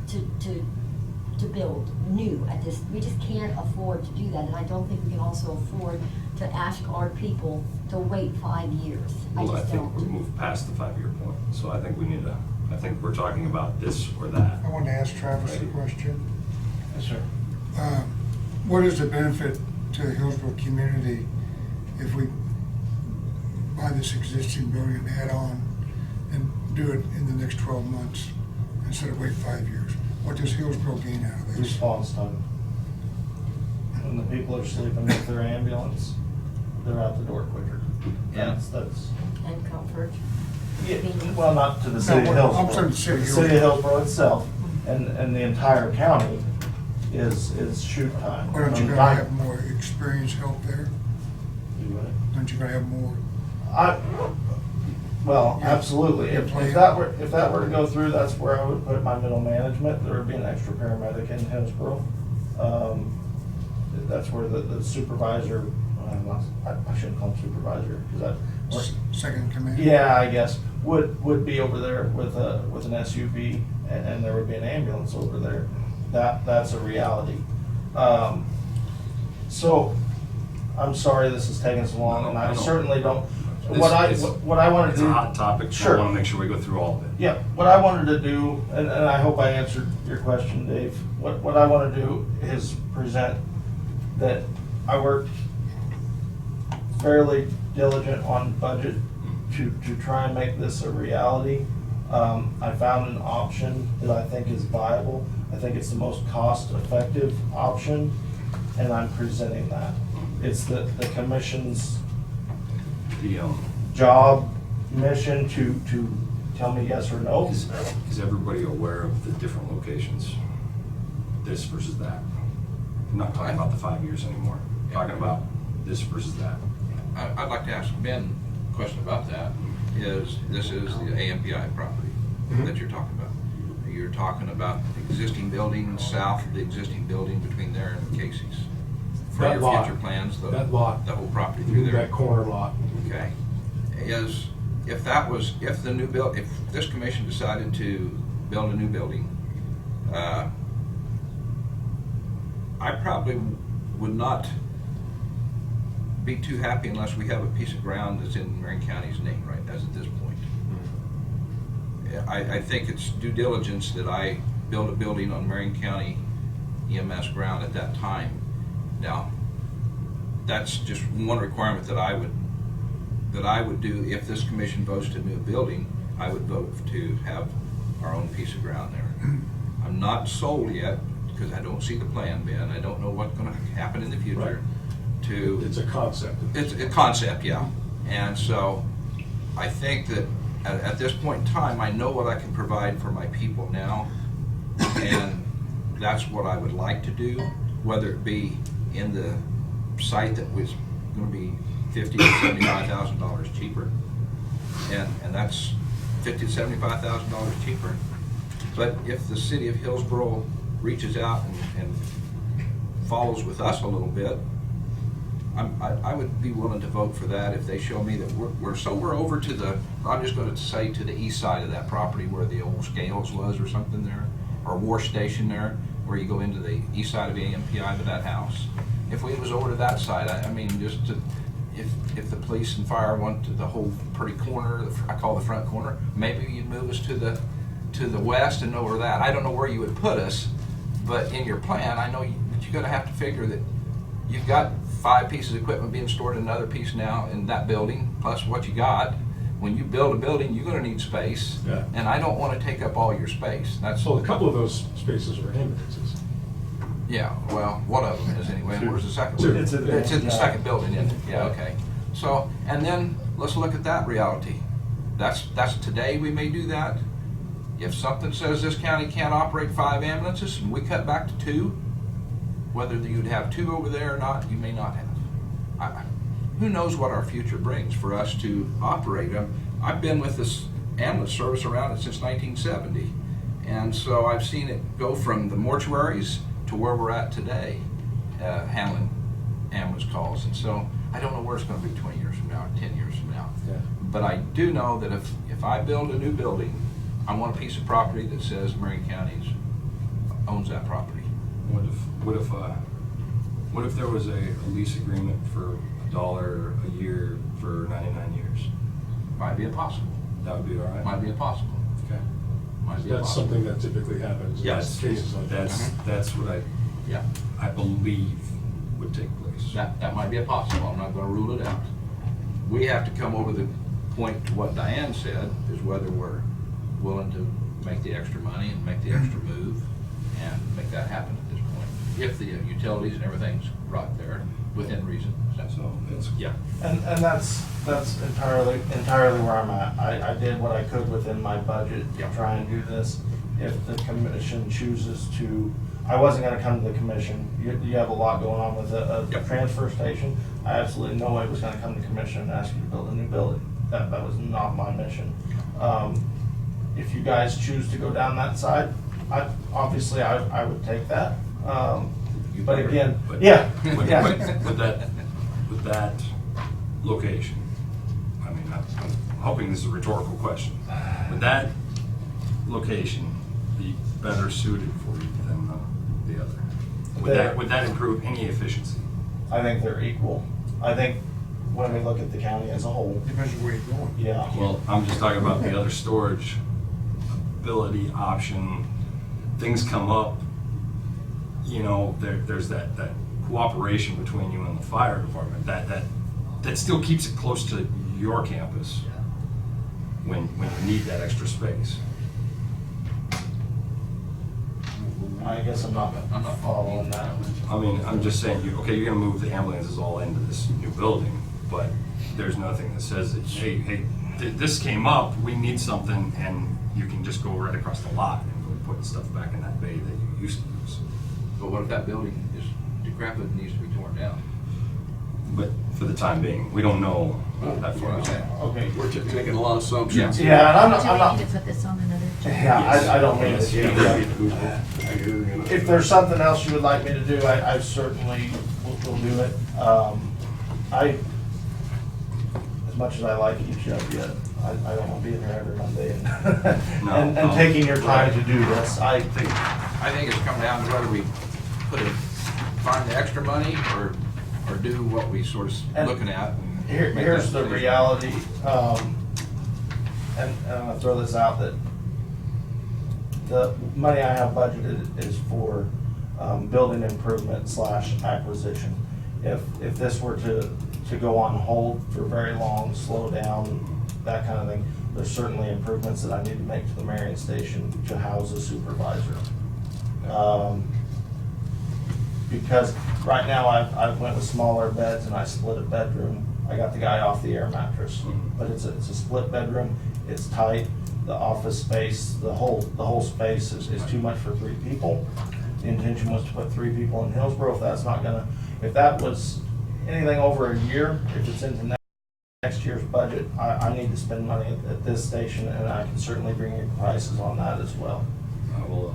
to build new at this, we just can't afford to do that. And I don't think we can also afford to ask our people to wait 5 years. Well, I just think we don't. moved past the 5-year point, so I think we need to, I think we're talking about this or that. I wanted to ask Travis a question. Yes, sir. What is the benefit to the Hillsborough community if we buy this existing building and add on and do it in the next 12 months instead of wait 5 years? What does Hillsborough gain out of this? Response time. When the people are sleeping with their ambulance, they're out the door quicker. Yeah. That's, And comfort. yeah, well, not to the city of No, Hillsborough. I'm saying the city of The city of Hillsborough itself, and the entire county is shoot time. Why don't you I mean, gotta have more experienced help there? Do what? Don't you gotta have more? Well, Yeah. absolutely. If Yeah. that were to go through, that's where I would put my middle management. There would be an extra paramedic in Hillsborough. That's where the supervisor, I shouldn't call him supervisor, because Second command? yeah, I guess, would be over there with an SUV, and there would be an ambulance over there. That's a reality. So, I'm sorry this is taking so long, and I No. certainly don't, It's- what I it's- wanted to It's do. a hot topic, so Sure. I wanna make sure we go through all of it. Yeah, what I wanted to do, and I hope I answered your question, Dave, what I want to do is present that I worked fairly diligent on budget to try and make this a reality. I found an option that I think is viable. I think it's the most cost-effective option, and I'm presenting that. It's the commission's The, job, mission to tell me yes or no. is everybody aware of the different locations? This versus that? I'm not talking about the 5 years anymore. I'm talking about this versus that. I'd like to ask Ben a question about that. This is the AMPI property that you're talking about. You're talking about the existing building south of the existing building between there and Casey's. For That your lot. future plans, That lot. the whole property through there. That corner lot. Okay. If this commission decided to build a new building, I probably would not be too happy unless we have a piece of ground that's in Marion County's name right as at this point. I think it's due diligence that I build a building on Marion County EMS ground at that time. Now, that's just one requirement that I would do if this commission votes to do a building. I would vote to have our own piece of ground there. I'm not sold yet because I don't see the plan, Ben. I don't know what's going to happen in the future. It's a concept. It's a concept, yeah. And so I think that at this point in time, I know what I can provide for my people now, and that's what I would like to do, whether it be in the site that was going to be $50,000 to $75,000 cheaper, and that's $50,000 to $75,000 cheaper. But if the city of Hillsborough reaches out and follows with us a little bit, I would be willing to vote for that if they show me that we're over to the, I'm just going to say to the east side of that property where the old Scales was or something there, or War Station there, where you go into the east side of the AMPI to that house. If we was over to that side, I mean, just to, if the police and fire want to the whole pretty corner, I call the front corner, maybe you'd move us to the west and over that. I don't know where you would put us, but in your plan, I know that you're going to have to figure that you've got 5 pieces of equipment being stored in another piece now in that building, plus what you got. When you build a building, you're going to need space, Yeah. and I don't want to take up all your space. That's So a couple of those spaces are ambulances. yeah. Well, one of them is anyway. And where's the second Two. one? It's It's in the yeah. second building, isn't it? Yeah. Okay. So, and then let's look at that reality. That's today, we may do that. If something says this county can't operate 5 ambulances and we cut back to 2, whether you'd have 2 over there or not, you may not have. Who knows what our future brings for us to operate them. I've been with this ambulance service around it since 1970. And so I've seen it go from the mortuaries to where we're at today, handling ambulance calls. And so I don't know where it's going to be 20 years from now or 10 years from now. Yeah. But I do know that if I build a new building, I want a piece of property that says Marion County owns that property. What if there was a lease agreement for $1 a year for 99 years? Might be impossible. That would be all right? Might be impossible. Okay. Might be That's impossible. something that typically happens. in Yes, cases like that. that's what Yeah, I believe would take place. that might be impossible. I'm not going to rule it out. We have to come over the point to what Diane said, is whether we're willing to make the extra money and make the extra move and make that happen at this point. If the utilities and everything's right there, within reason. So it's, Yeah. And that's entirely where I'm at. I did what I could within my budget to Yeah. try and do this. If the commission chooses to, I wasn't gonna come to the commission. You have a lot going on with a Yep. transfer station. I absolutely no way was gonna come to the commission and ask you to build a new building. That was not my mission. If you guys choose to go down that side, obviously I would take that. You But better. again, But- yeah, with yeah. with that location, I mean, I'm hoping this is a rhetorical question. Would that location be better suited for you than the other? Would that improve any efficiency? I think they're equal. I think when we look at the county as a whole, Depends on where you're going. yeah. Well, I'm just talking about the other storage ability option. Things come up, you know, there's that cooperation between you and the fire department. That still keeps it close to your campus when you need that extra space. I guess I'm not following that. I mean, I'm just saying, you're gonna move the ambulances all into this new building, but there's nothing that says that, hey, this came up, we need something, and you can just go right across the lot and go put stuff back in that bay that you used to use. But what if that building is decrepit and needs to be torn down? But for the time being, we don't know that far out. Okay. We're just making a lot of assumptions. Yeah, and I'm Do we not, need to put this on another? yeah, I don't mean Yes, to. you Yeah. need to move on. You're gonna- If there's something else you would like me to do, I certainly will do it. As much as I like each of you, I don't want to be in here every Monday No, and no. taking your time to do this. I think it's come down to whether we find the extra money or do what we sort of And looking at. and make Here's that the decision. reality, and I'm gonna throw this out, that the money I have budgeted is for building improvement / acquisition. If this were to go on hold for very long, slow down, that kind of thing, there's certainly improvements that I need to make to the Marion Station to house a supervisor. Because right now I went with smaller beds and I split a bedroom. I got the guy off the air mattress, but it's a split bedroom. It's tight. The office space, the whole space is too much for 3 people. The intention was to put 3 people in Hillsborough. If that was anything over a year, if it's into next year's budget, I need to spend money at this station, and I can certainly bring you prices on that as well. I will,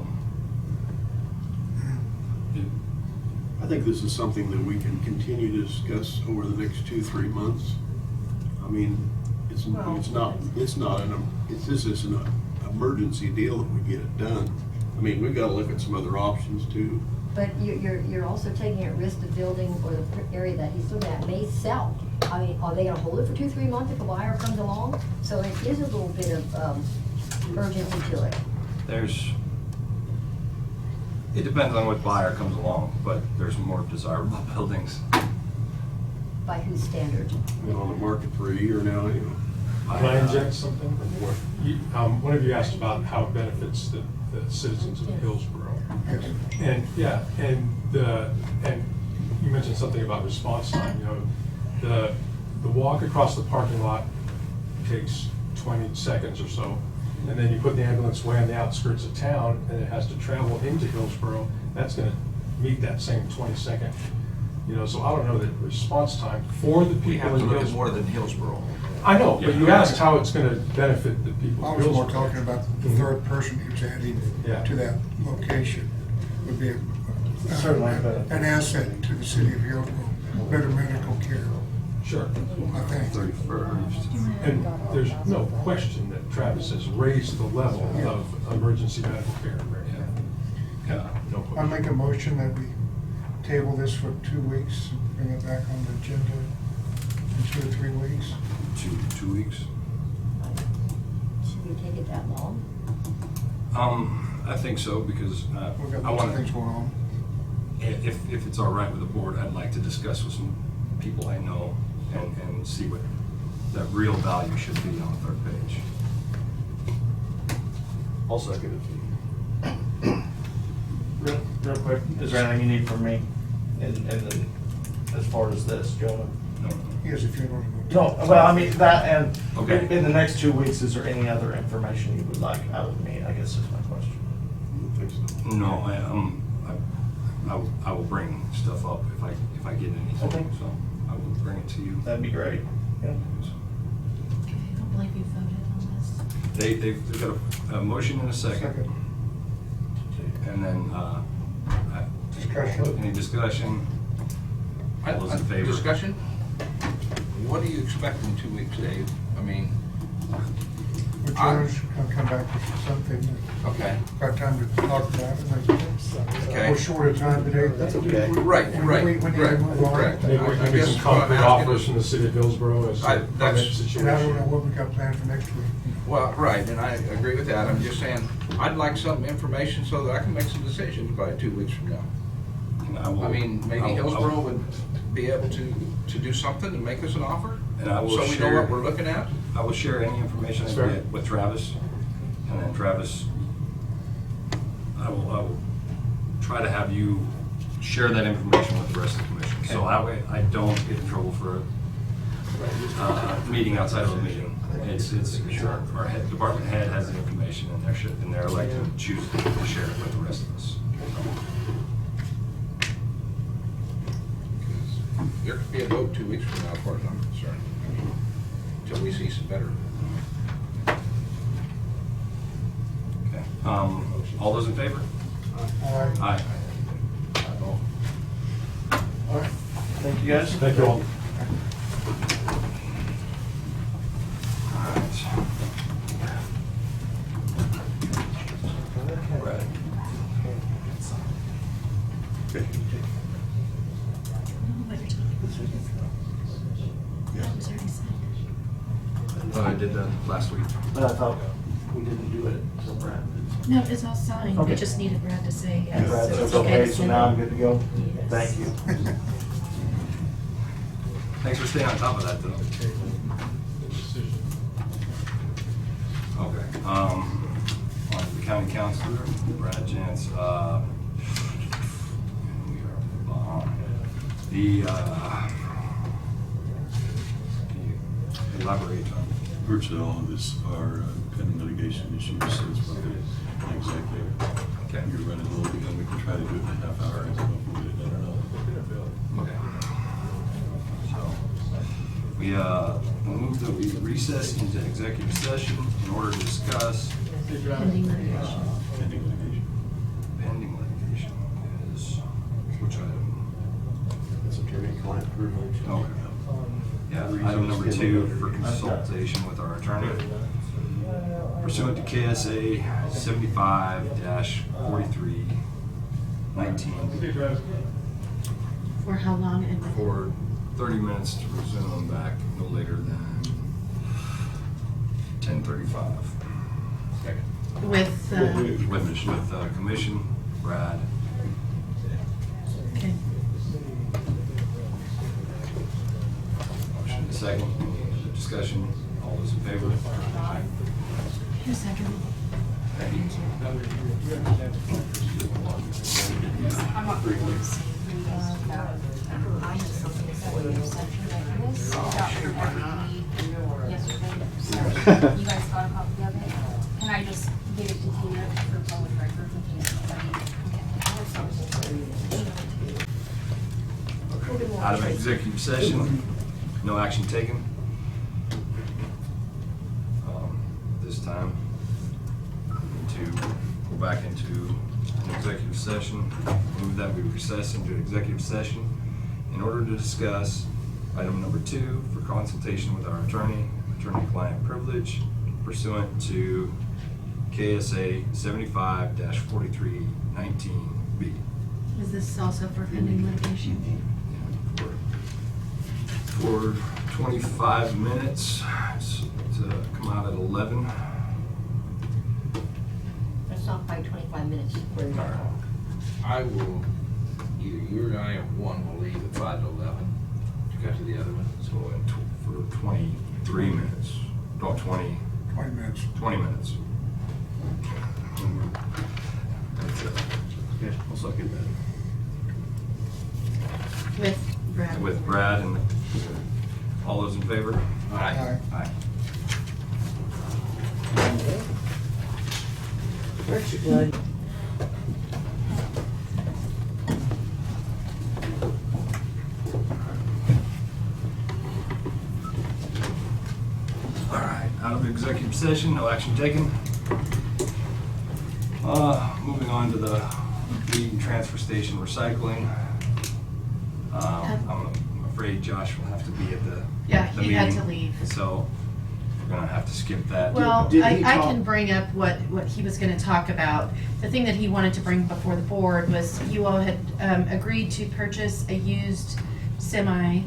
I think this is something that we can continue to discuss over the next 2-3 months. I mean, this isn't an emergency deal that we get it done. I mean, we've got to look at some other options too. But you're also taking at risk the building or the area that he's looking at may sell. I mean, are they gonna hold it for 2-3 months if a buyer comes along? So it is a little bit of urgency to it. it depends on what buyer comes along, but there's more desirable buildings. By whose standard? Been on the market for a year now anyway. Can I inject something? One of you asked about how it benefits the citizens of Hillsborough. And, yeah, and you mentioned something about response time, you know, the walk across the parking lot takes 20 seconds or so. And then you put the ambulance way on the outskirts of town, and it has to travel into Hillsborough, that's gonna meet that same 20-second. You know, so I don't know the response time for the people We in have to Hillsborough. look at more than Hillsborough. I know, but you asked how it's gonna benefit the people I of was more Hillsborough. talking about the third person who's adding Yeah. to that location would be Certainly benefit. an asset to the city of Hillsborough, better medical care, Sure. I think. 31st. And there's no question that Travis has raised the level of emergency medical care. Yeah. No I question. make a motion that we table this for 2 weeks, and bring it back on the agenda in 2 or 3 weeks. 2 weeks. Should we take it that long? I think so, because We've got I lots of want things to, going on. if it's all right with the board, I'd like to discuss with some people I know and see what that real value should be on the third page. I'll second it. Real quick, is there anything you need from me as far as this, Jonah? He has a funeral to go to. No, well, I mean, that, and Okay. in the next 2 weeks, is there any other information you would like out of me, I guess is my question. I don't think so. No, I will bring stuff up if I get anything, Okay. so I will bring it to you. That'd be great. Yeah. Okay, I don't believe you voted on this. They've got a motion and a second, Second. and then, Discussion. any discussion? All those in favor? Discussion? What do you expect in 2 weeks, Dave? I mean, Well, Joe's gonna come back with something, okay. got time to talk about it, Okay. we're short of time today. That's okay. Right, We right, need to right, move on. correct. Maybe I maybe guess some what I'm concrete asking offers is- from the city of Hillsborough as to I- how that that's- And I don't know situation. what we got planned for next week. Well, right, and I agree with that. I'm just saying, I'd like some information so that I can make some decisions by 2 weeks from now. And I mean, maybe Hillsborough would be able to do something and make us an offer? And I will So we know share- what we're looking at? I will share any information I That's fair. get with Travis, and then Travis, I will try to have you share that information with the rest of the commission. So Okay. that way I don't get in trouble for meeting outside of a meeting. It's our department head has the information and they're like to choose to share it with the rest of us. There could be a vote 2 weeks from now, as far as I'm concerned, until we see some better. Okay. All those in favor? All right. Aye. All right, thank you guys. Thank you all. Right. Okay. What you're talking about. That was already signed. I did that last week. But I thought we didn't do it until Brad did. No, it's all signed. Okay. We just needed Brad to say yes. Brad So said it's okay, to so send now I'm it. good to go? Yes. Thank you. Thanks for staying on top of that, though. Okay, on to the county counselor, Brad Jantz, we are behind. Can you elaborate on? Virtually all of this are pending litigation issues, so it's probably not exactly, Okay. you're running a little bit, we can try to do it in a half hour, and so we'll get it done or not. Okay. So, we move that we recess into executive session in order to discuss Pending litigation. Pending litigation. pending litigation is, which item? That's attorney-client privilege. Okay. Yeah, item number 2 for consultation with our attorney. Pursuant to KSA 75-4319 For how long and for 30 minutes to resume back no later than 10:35. with, With commission, Brad. okay. Motion and second. Any other discussion? All those in favor? Who's second? I have something for you. Section like this. Got your RFP yesterday. You guys got a copy of it? Can I just give it to Tina for public record in case somebody? Out of executive session, no action taken. This time, to go back into an executive session, move that we recess into executive session in order to discuss item number 2 for consultation with our attorney-client privilege pursuant to KSA 75-4319B. Is this also for pending litigation? For 25 minutes, to come out at 11. It's not quite 25 minutes. I will, either you or I, or one will leave at 5 to 11 to go to the other one. So for 23 minutes, no, 20 minutes. 20 minutes. Yeah, I'll second that. With Brad? With Brad and all those in favor? Aye. Aye. All right, out of executive session, no action taken. Moving on to the weed and transfer station recycling. I'm afraid Josh will have to be at the Yeah, the he had meeting, to leave. So we're gonna have to skip that. Well, Did I he I talk- can bring up what he was gonna talk about. The thing that he wanted to bring before the board was you all had agreed to purchase a used semi.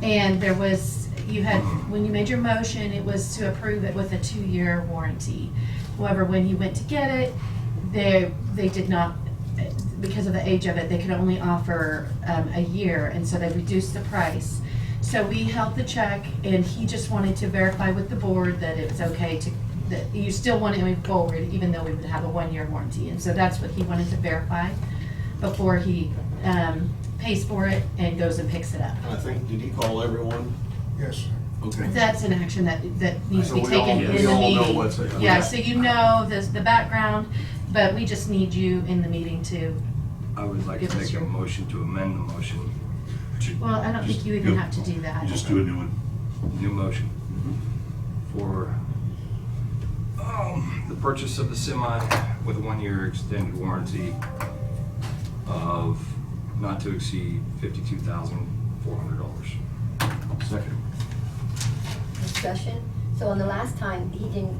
And there was, you had, when you made your motion, it was to approve it with a 2-year warranty. However, when he went to get it, they did not, because of the age of it, they could only offer a year, and so they reduced the price. So we held the check, and he just wanted to verify with the board that it was okay to, that you still want to move forward, even though we would have a 1-year warranty. And so that's what he wanted to verify before he pays for it and goes and picks it up. I think, did he call everyone? Yes. Okay. That's an action that needs to be So we all- taken in the we all know meeting. what's- Yeah, okay. so you know the background, but we just need you in the meeting to, I would like Give to us make a your- motion to amend the motion to well, I don't think you even have to do that. Just do a new one. new motion for the purchase of the semi with a 1-year extended warranty of not to exceed $52,400. Second. Discussion. So on the last time, he didn't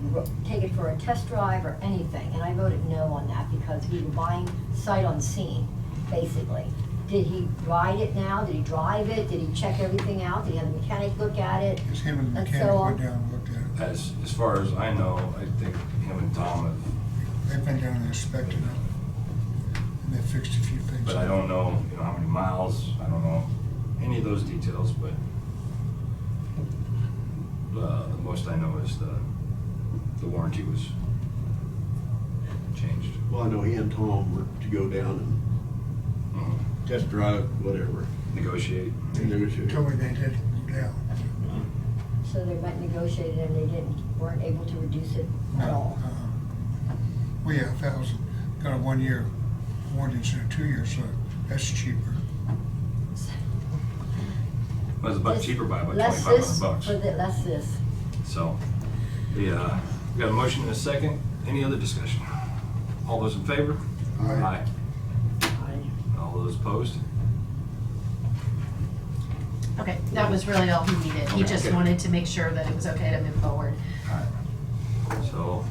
take it for a test drive or anything, and I voted no on that because we were buying sight unseen, basically. Did he ride it now? Did he drive it? Did he check everything out? Did he have a mechanic look at it? Just him and the And mechanic so went on. down and looked at it. As far as I know, I think him and Tom have, They've been down and inspected it. And they fixed a few things. but I don't know, how many miles, I don't know any of those details, but the most I know is the warranty was changed. Well, I know he and Tom were to go down and test drive, whatever. Negotiate. And negotiate. Told me they did go down. So they went and negotiated and they weren't able to reduce it at all. Well, yeah, 1,000, got a 1-year warranty instead of 2 years, so that's cheaper. It was about cheaper by about Less $2,500. this, less this. So, we got a motion and a second. Any other discussion? All those in favor? Aye. All those opposed? Okay, that was really all he needed. He Okay, just good. wanted to make sure that it was okay to move forward. Alright. So,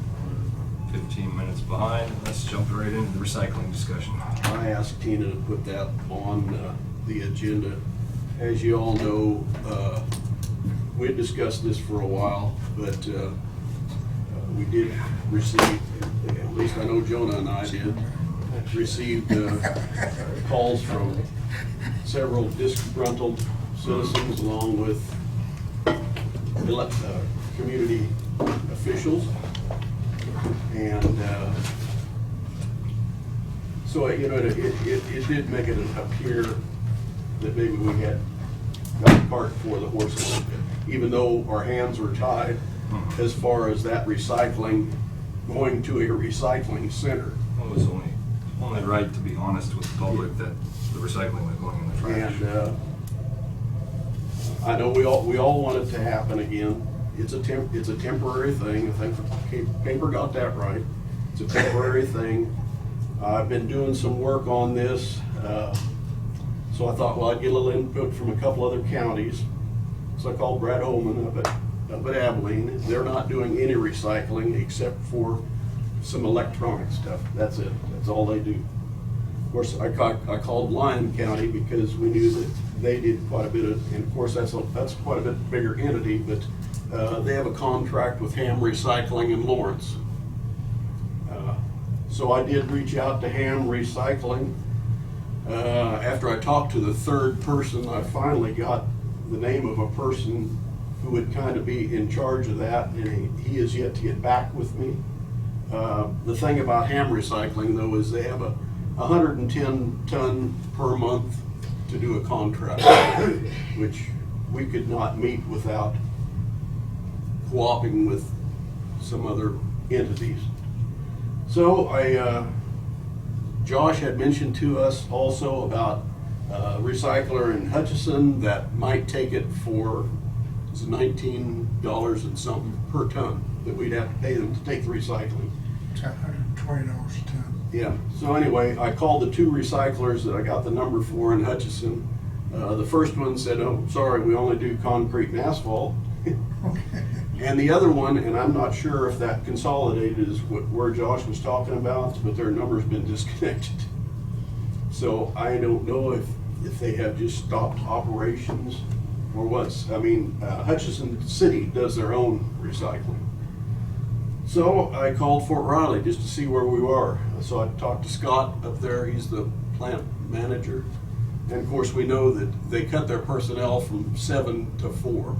15 minutes behind. Let's jump right into the recycling discussion. I asked Tina to put that on the agenda. As you all know, we had discussed this for a while, but we did receive, at least I know Jonah and I did, received calls from several disgruntled citizens along with community officials. And so, it did make it appear that maybe we had got the cart before the horse, even though our hands were tied as far as that recycling, going to a recycling center. Well, it was only right, to be honest with the public, that the recycling was going in the trash. And I know we all want it to happen again. It's a temporary thing. I think paper got that right. It's a temporary thing. I've been doing some work on this, so I thought, well, I'd get a little input from a couple other counties. So I called Brad Holman up at Abilene. They're not doing any recycling except for some electronic stuff. That's it. That's all they do. Of course, I called Lyon County because we knew that they did quite a bit of, and of course that's quite a bit bigger entity, but they have a contract with Ham Recycling in Lawrence. So I did reach out to Ham Recycling. After I talked to the third person, I finally got the name of a person who would kind of be in charge of that, and he is yet to get back with me. The thing about Ham Recycling, though, is they have a 110 ton per month to do a contract, which we could not meet without co-oping with some other entities. So Josh had mentioned to us also about a recycler in Hutchison that might take it for $19 and something per ton that we'd have to pay them to take the recycling. It's $120 a ton. Yeah, so anyway, I called the two recyclers that I got the number for in Hutchison. The first one said, oh, sorry, we only do concrete and asphalt. Okay. And the other one, and I'm not sure if that consolidated is where Josh was talking about, but their number's been disconnected. So I don't know if they have just stopped operations or what's, I mean, Hutchison City does their own recycling. So I called Fort Riley just to see where we were. So I talked to Scott up there, he's the plant manager. And of course we know that they cut their personnel from 7 to 4.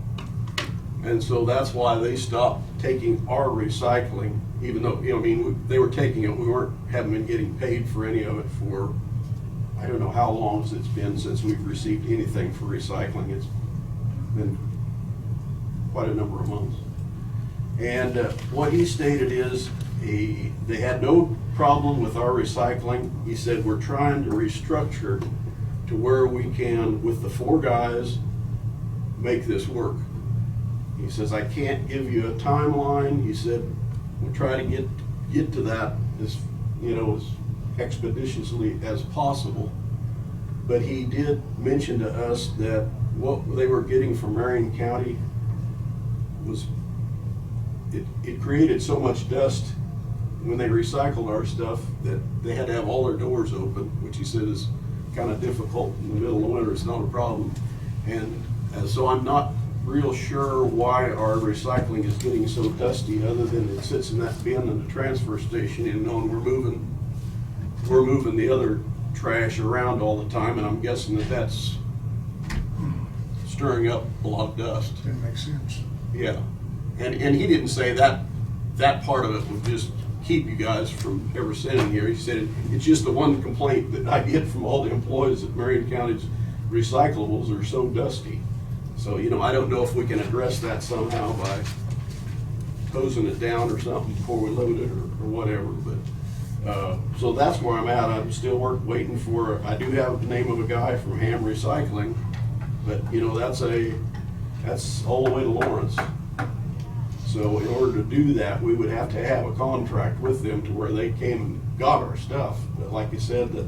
And so that's why they stopped taking our recycling, even though, you know, I mean, they were taking it, haven't been getting paid for any of it for, I don't know how long it's been since we've received anything for recycling. It's been quite a number of months. And what he stated is they had no problem with our recycling. He said, we're trying to restructure to where we can, with the 4 guys, make this work. He says, I can't give you a timeline. He said, we'll try to get to that as expeditiously as possible. But he did mention to us that what they were getting from Marion County was, it created so much dust when they recycled our stuff that they had to have all their doors open, which he said is kind of difficult in the middle of winter. It's not a problem. And so I'm not real sure why our recycling is getting so dusty, other than it sits in that bin in the transfer station, and we're moving the other trash around all the time, and I'm guessing that that's stirring up a lot of dust. That makes sense. Yeah, and he didn't say that part of it would just keep you guys from ever sitting here. He said it's just the one complaint that I get from all the employees at Marion County's recyclables are so dusty. So, I don't know if we can address that somehow by hosing it down or something before we load it or whatever. But so that's where I'm at. I'm still waiting for, I do have the name of a guy from Ham Recycling, but that's all the way to Lawrence. So in order to do that, we would have to have a contract with them to where they came and got our stuff. But like you said, the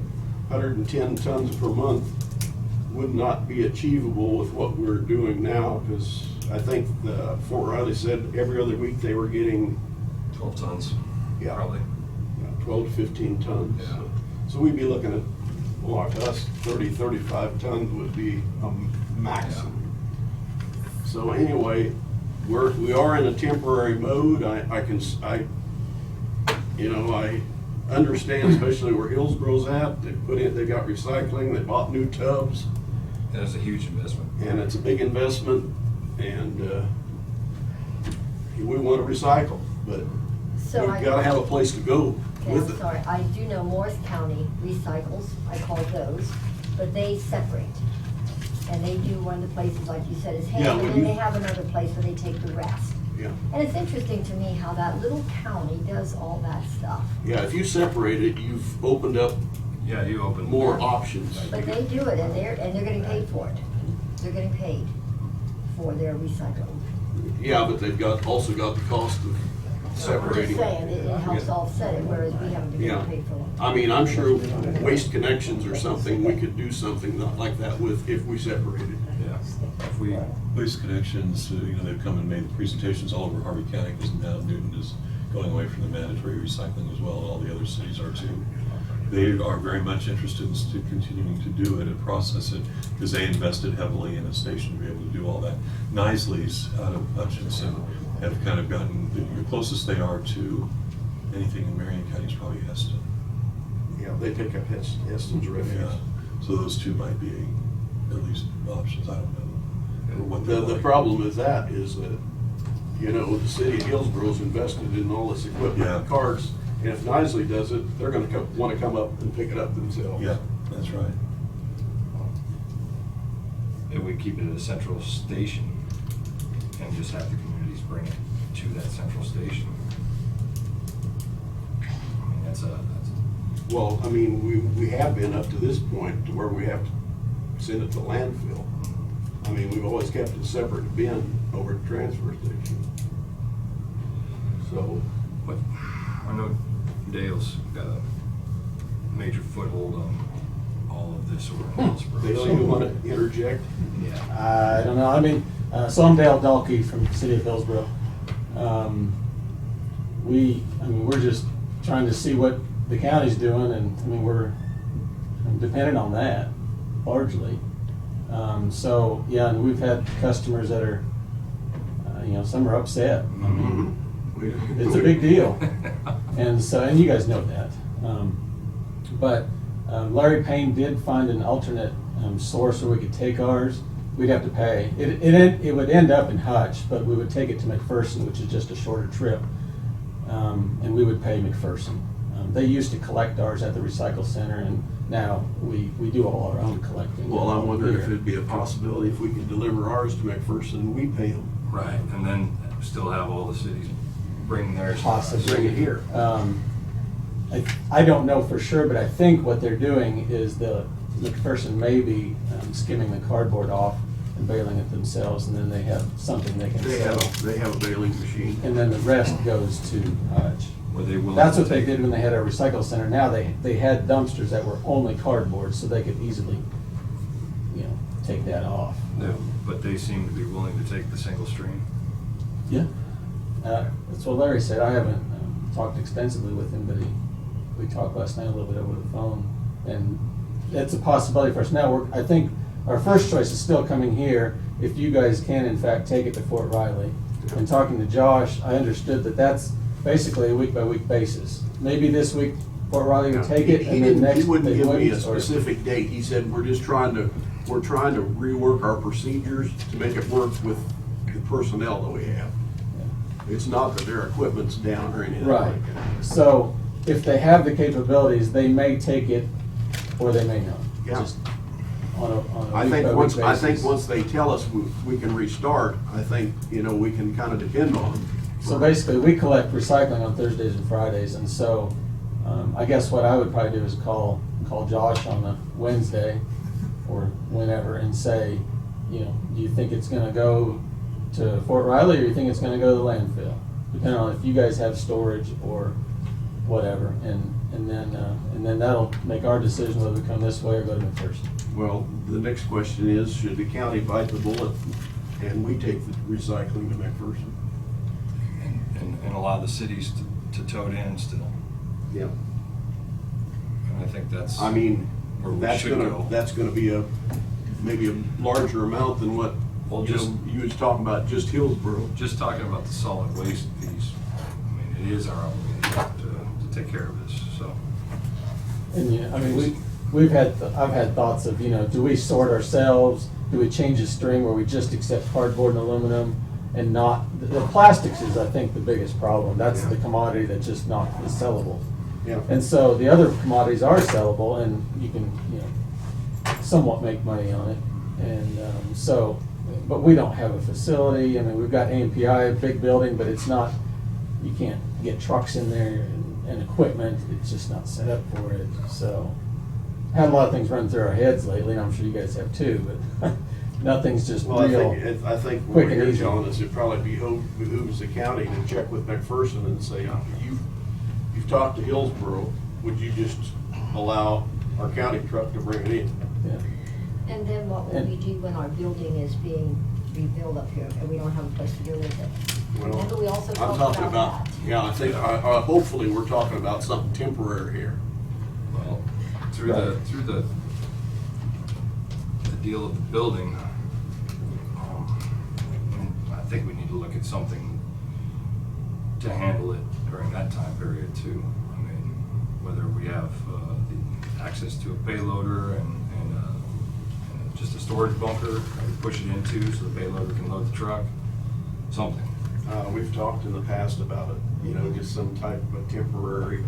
110 tons per month would not be achievable with what we're doing now, because I think Fort Riley said every other week they were getting 12 tons. Yeah, Probably. 12 to 15 tons. Yeah. So we'd be looking at, well, to us, 30, 35 tons would be a maximum. Yeah. So anyway, we are in a temporary mode. I understand, especially where Hillsboro's at. They got recycling. They bought new tubs. And it's a huge investment. And it's a big investment, and we want to recycle, but So we've got to have a place to go Okay, with I'm it. sorry, I do know Morris County recycles, I call those, but they separate. And they do one of the places, like you said, is Yeah, Ham, when and then you- they have another place where they take the rest. Yeah. And it's interesting to me how that little county does all that stuff. Yeah, if you separate it, you've opened up Yeah, you open. more options. But they do it, and they're getting paid for it. They're getting paid for their recycling. Yeah, but they've also got the cost of I'm separating. just saying, it helps offset it, whereas we haven't been Yeah. getting paid for it. I mean, I'm sure Waste Connections or something, we could do something not like that with if we separated. Yeah, if we, Waste Connections, they've come and made presentations all over Harvey County, because now Newton is going away from the mandatory recycling as well, and all the other cities are too. They are very much interested in continuing to do it and process it, because they invested heavily in a station to be able to do all that. Nisley's out of Hutchinson have kind of gotten, the closest they are to anything in Marion County is probably Heston. Yeah, they pick up Heston's refuse. Yeah, so those two might be at least options, I don't know. Or what they're The like. problem with that is that, the city of Hillsboro's invested in all this equipment, Yeah. carts, and if Nisley does it, they're gonna wanna come up and pick it up themselves. Yeah, that's right. if we keep it at a central station and just have the communities bring it to that central station. I mean, that's a, Well, I mean, we have been up to this point to where we have to send it to landfill. I mean, we've always kept it separate bin over at the transfer station. So, but I know Dale's got a major foothold on all of this over in Hillsborough. Dale, you wanna interject? Yeah. I don't know, I mean, so I'm Dale Dalkey from the city of Hillsborough. We're just trying to see what the county's doing, and, I mean, we're dependent on that largely. So, yeah, and we've had customers that are, some are upset. I mean, it's a big deal. And so, and you guys know that. But Larry Payne did find an alternate source where we could take ours. We'd have to pay. It would end up in Hutch, but we would take it to McPherson, which is just a shorter trip. And we would pay McPherson. They used to collect ours at the recycle center, and now we do all our own collecting. Well, I'm wondering if here. it'd be a possibility if we could deliver ours to McPherson and we pay them. Right, and then still have all the cities bring theirs. Possibly. Bring it here. I don't know for sure, but I think what they're doing is the McPherson may be skimming the cardboard off and baling it themselves, and then they have something they can sell. They have a baling machine. And then the rest goes to Hutch. Were they willing? That's to what they take- did when they had our recycle center. Now they had dumpsters that were only cardboard, so they could easily, take that off. No, but they seem to be willing to take the single stream. Yeah. That's what Larry said. I haven't talked extensively with him, but we talked last night a little bit over the phone, and it's a possibility for us. Now, I think our first choice is still coming here, if you guys can in fact take it to Fort Riley. And talking to Josh, I understood that that's basically a week-by-week basis. Maybe this week Fort Riley would take it, and then next He wouldn't they give me a wouldn't, or- specific date. He said, we're trying to rework our procedures to make it work with the personnel that we have. It's not that their equipment's down or anything Right. like that. So if they have the capabilities, they may take it, or they may not. Yeah. Just on a I think week-by-week once basis. they tell us we can restart, I think, we can kind of depend on them. So basically, we collect recycling on Thursdays and Fridays, and so I guess what I would probably do is call Josh on a Wednesday or whenever and say, do you think it's gonna go to Fort Riley, or you think it's gonna go to the landfill? Depending on if you guys have storage or whatever, and then that'll make our decision whether we come this way or go to McPherson. Well, the next question is, should the county bite the bullet and we take the recycling to McPherson? And allow the cities to tow it in still. Yeah. And I think that's. I mean, where we that's should go. gonna be maybe a larger amount than what, Well, just- you was talking about just Hillsborough. Just talking about the solid waste piece, I mean, it is our obligation to take care of this, so. And I've had thoughts of, do we sort ourselves? Do we change the stream where we just accept cardboard and aluminum and not, the plastics is, I think, the biggest problem. That's the commodity that just not is sellable. Yeah. And so the other commodities are sellable, and you can, somewhat make money on it. And so but we don't have a facility. I mean, we've got AMPI, a big building, but it's not, you can't get trucks in there and equipment. It's just not set up for it. So, had a lot of things run through our heads lately, and I'm sure you guys have too, but nothing's just Well, real. I think quick what and you're easy. telling us, it'd probably behooves the county to check with McPherson and say, you've talked to Hillsborough, would you just allow our county truck to bring it in? Yeah. And then what will we do when our building is being rebuilt up here and we don't have a place to deal with it? Well, Remember, we also I'm talked talking about that. Yeah, I think, hopefully, we're talking about something temporary here. Well, through the deal of the building, I think we need to look at something to handle it during that time period too. I mean, whether we have the access to a payloader and just a storage bunker that we push it into so the payloader can load the truck, something. We've talked in the past about it, just some type of a temporary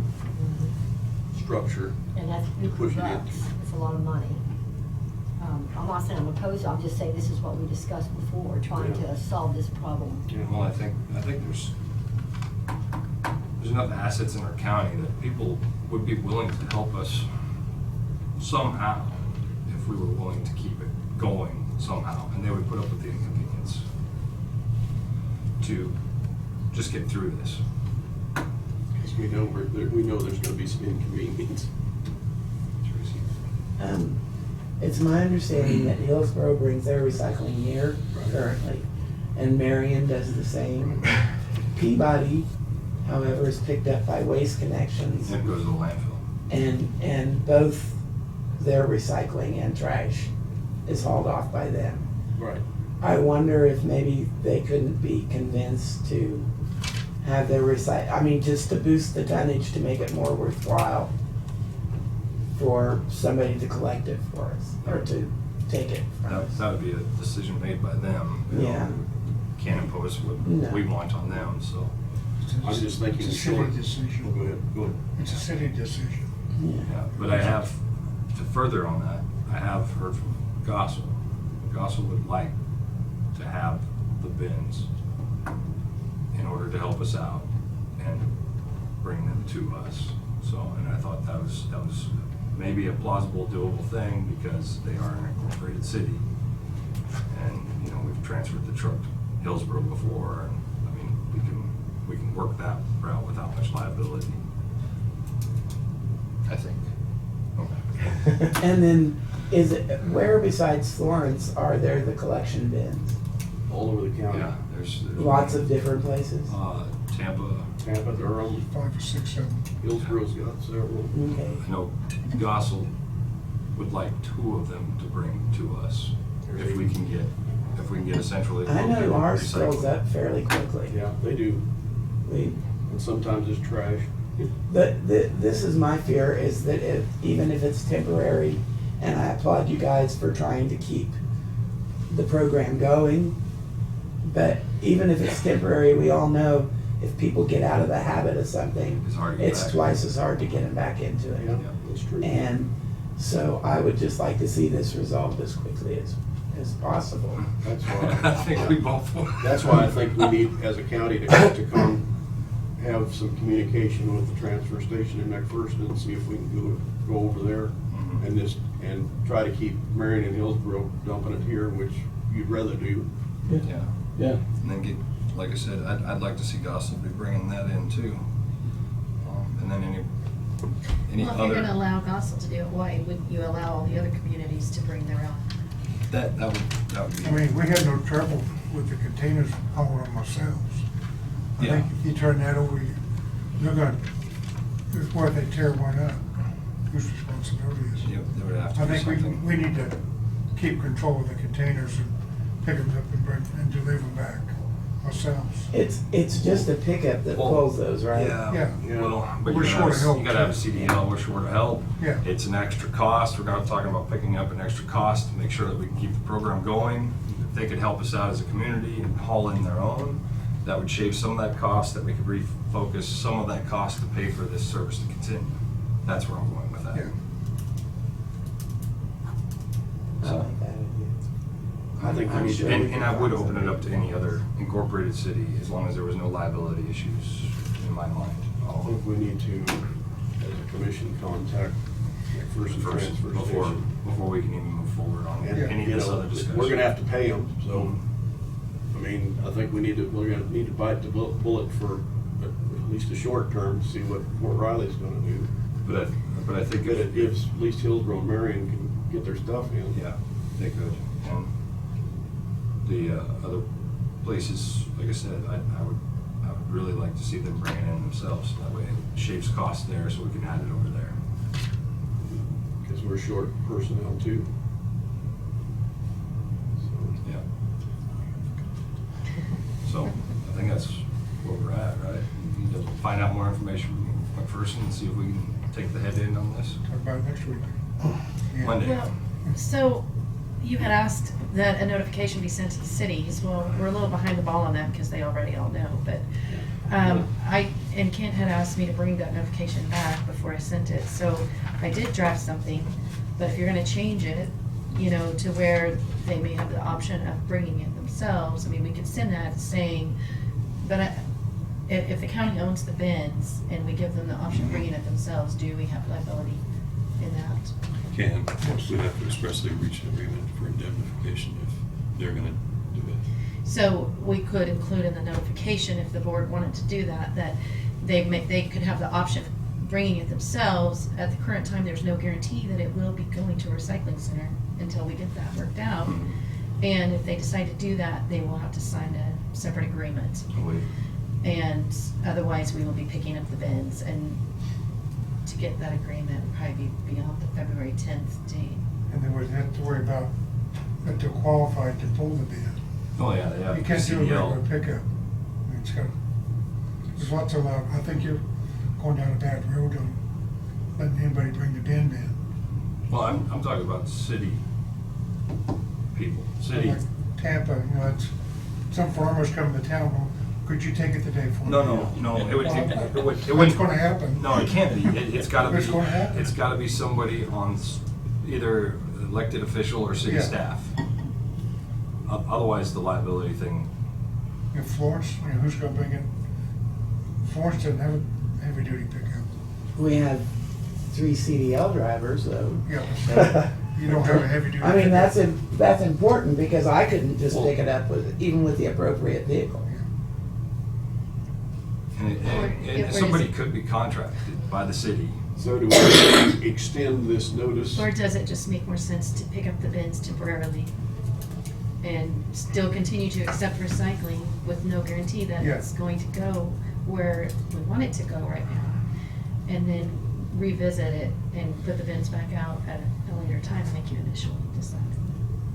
structure. And that's Push it $50. into. It's a lot of money. I'm not saying I'm opposed, I'm just saying this is what we discussed before, trying Yeah. to solve this problem. Well, I think there's enough assets in our county that people would be willing to help us somehow if we were willing to keep it going somehow, and they would put up with the inconvenience to just get through this. Because we know there's gonna be some inconvenience. Tracy? It's my understanding that Hillsborough brings their recycling here currently, and Marion does the same. Peabody, however, is picked up by Waste Connections, It goes to the landfill. and both their recycling and trash is hauled off by them. Right. I wonder if maybe they couldn't be convinced to have their just to boost the tonnage to make it more worthwhile for somebody to collect it for us, or to take it from us. That would be a decision made by them. You know, Yeah. Can't impose what No. we want on them, so. I'm just thinking It's a city short. decision. Go ahead. It's a city decision. Yeah, but I have, to further on that, I have heard from Gossel. Gossel would like to have the bins in order to help us out and bring them to us. So, and I thought that was maybe a plausible, doable thing because they are an incorporated city. And, we've transferred the truck to Hillsborough before, and, I mean, we can work that route without much liability. I think. Okay. And then, where besides Florence are there the collection bins? All over the county. Yeah, there's. Lots of different places? Tampa, Durham, 5 or 6, 7. Hillsborough's got several. Okay. I know Gossel would like 2 of them to bring to us if we can get a centrally I located know ours fills recycling. up fairly quickly. Yeah, they do. We, And sometimes it's trash. this is my fear, is that even if it's temporary, and I applaud you guys for trying to keep the program going, but even if it's temporary, we all know if people get out of the habit of something, It's hard to get it's back. twice as hard to get them back into it. Yeah, that's true. And so I would just like to see this resolved as quickly as possible. That's why. I think we both want. That's why I think we need, as a county, to come have some communication with the transfer station in McPherson and see if we can go over there Mhm. and try to keep Marion and Hillsborough dumping it here, which you'd rather do. Yeah. Yeah. And then like I said, I'd like to see Gossel be bringing that in too. And then any Well, if you're other. gonna allow Gossel to do it, why wouldn't you allow all the other communities to bring their own? That would be. I mean, we had no trouble with the containers hauling them ourselves. I Yeah. think if you turn that over, it's worth they tear one up. Whose responsibility is it? Yep, there would have to I be think something. we need to keep control of the containers and pick them up and deliver them back ourselves. It's just a pickup that Well, pulls those, right? Yeah. Well, but We're short of help. you gotta have a CDL, we're short of help. Yeah. It's an extra cost, we're not talking about picking up an extra cost to make sure that we can keep the program going. If they could help us out as a community and haul in their own, that would shave some of that cost, that we could refocus some of that cost to pay for this service to continue. That's where I'm going with that. Yeah. I like that idea. I think we I'm need sure to. we And I would open it up to any other incorporated city as long as there was no liability issues in my mind. I think we need to, as a commission, contact McPherson Transfer Station. Before we can even move forward on And, any of you this know, other discussion. we're gonna have to pay them, so, I mean, I think we're gonna need to bite the bullet for at least a short term, to see what Fort Riley's gonna do. But I think But it gives, at least Hillsborough and Marion can get their stuff in. yeah, they could. And the other places, like I said, I would really like to see them bring it in themselves. That way it shaves costs there so we can add it over there. Because we're short personnel too. So, Yeah. So I think that's where we're at, right? We need to find out more information from McPherson and see if we can take the head in on this. Talk about it next week. Yeah. Monday. Well, so you had asked that a notification be sent to the cities. Well, we're a little behind the ball on that because they already all know, but and Kent had asked me to bring that notification back before I sent it. So I did draft something, but if you're gonna change it, you know, to where they may have the option of bringing it themselves, I mean, we could send that saying, but if the county owns the bins and we give them the option of bringing it themselves, do we have liability in that? Can, of course, we'd have to expressly reach an agreement for indemnification if they're gonna do it. So we could include in the notification, if the board wanted to do that, that they could have the option of bringing it themselves. At the current time, there's no guarantee that it will be going to a recycling center until we get that worked out. And if they decide to do that, they will have to sign a separate agreement. And otherwise, we will be picking up the bins. And to get that agreement, would probably be beyond the February 10th date. And then we'd have to worry about that they're qualified to pull the bin. Oh, yeah, they have. You can't do a CDL. regular pickup. I mean, it's got, there's lots of, I think you're going down a bad road on letting anybody bring the bin in. Well, I'm talking about city people, city. Like Tampa, you know, it's, some farmers come to town, well, could you take it today for me? No, it would, What's wouldn't. gonna happen? No, it can't be. It's gotta be. What's gonna happen? It's gotta be somebody on either elected official or city Yeah. staff. Otherwise, the liability thing. In Florence, you know, who's gonna bring it? Florence doesn't have a heavy duty pickup. We have 3 CDL drivers though. Yeah, but you don't have a heavy duty. I mean, pickup. that's important because I couldn't just pick it up even with the appropriate vehicle. And somebody could be contracted by the city. So do we extend this notice? Or does it just make more sense to pick up the bins temporarily and still continue to accept recycling with no guarantee that Yeah. it's going to go where we want it to go right now? And then revisit it and put the bins back out at a later time like you initially decided.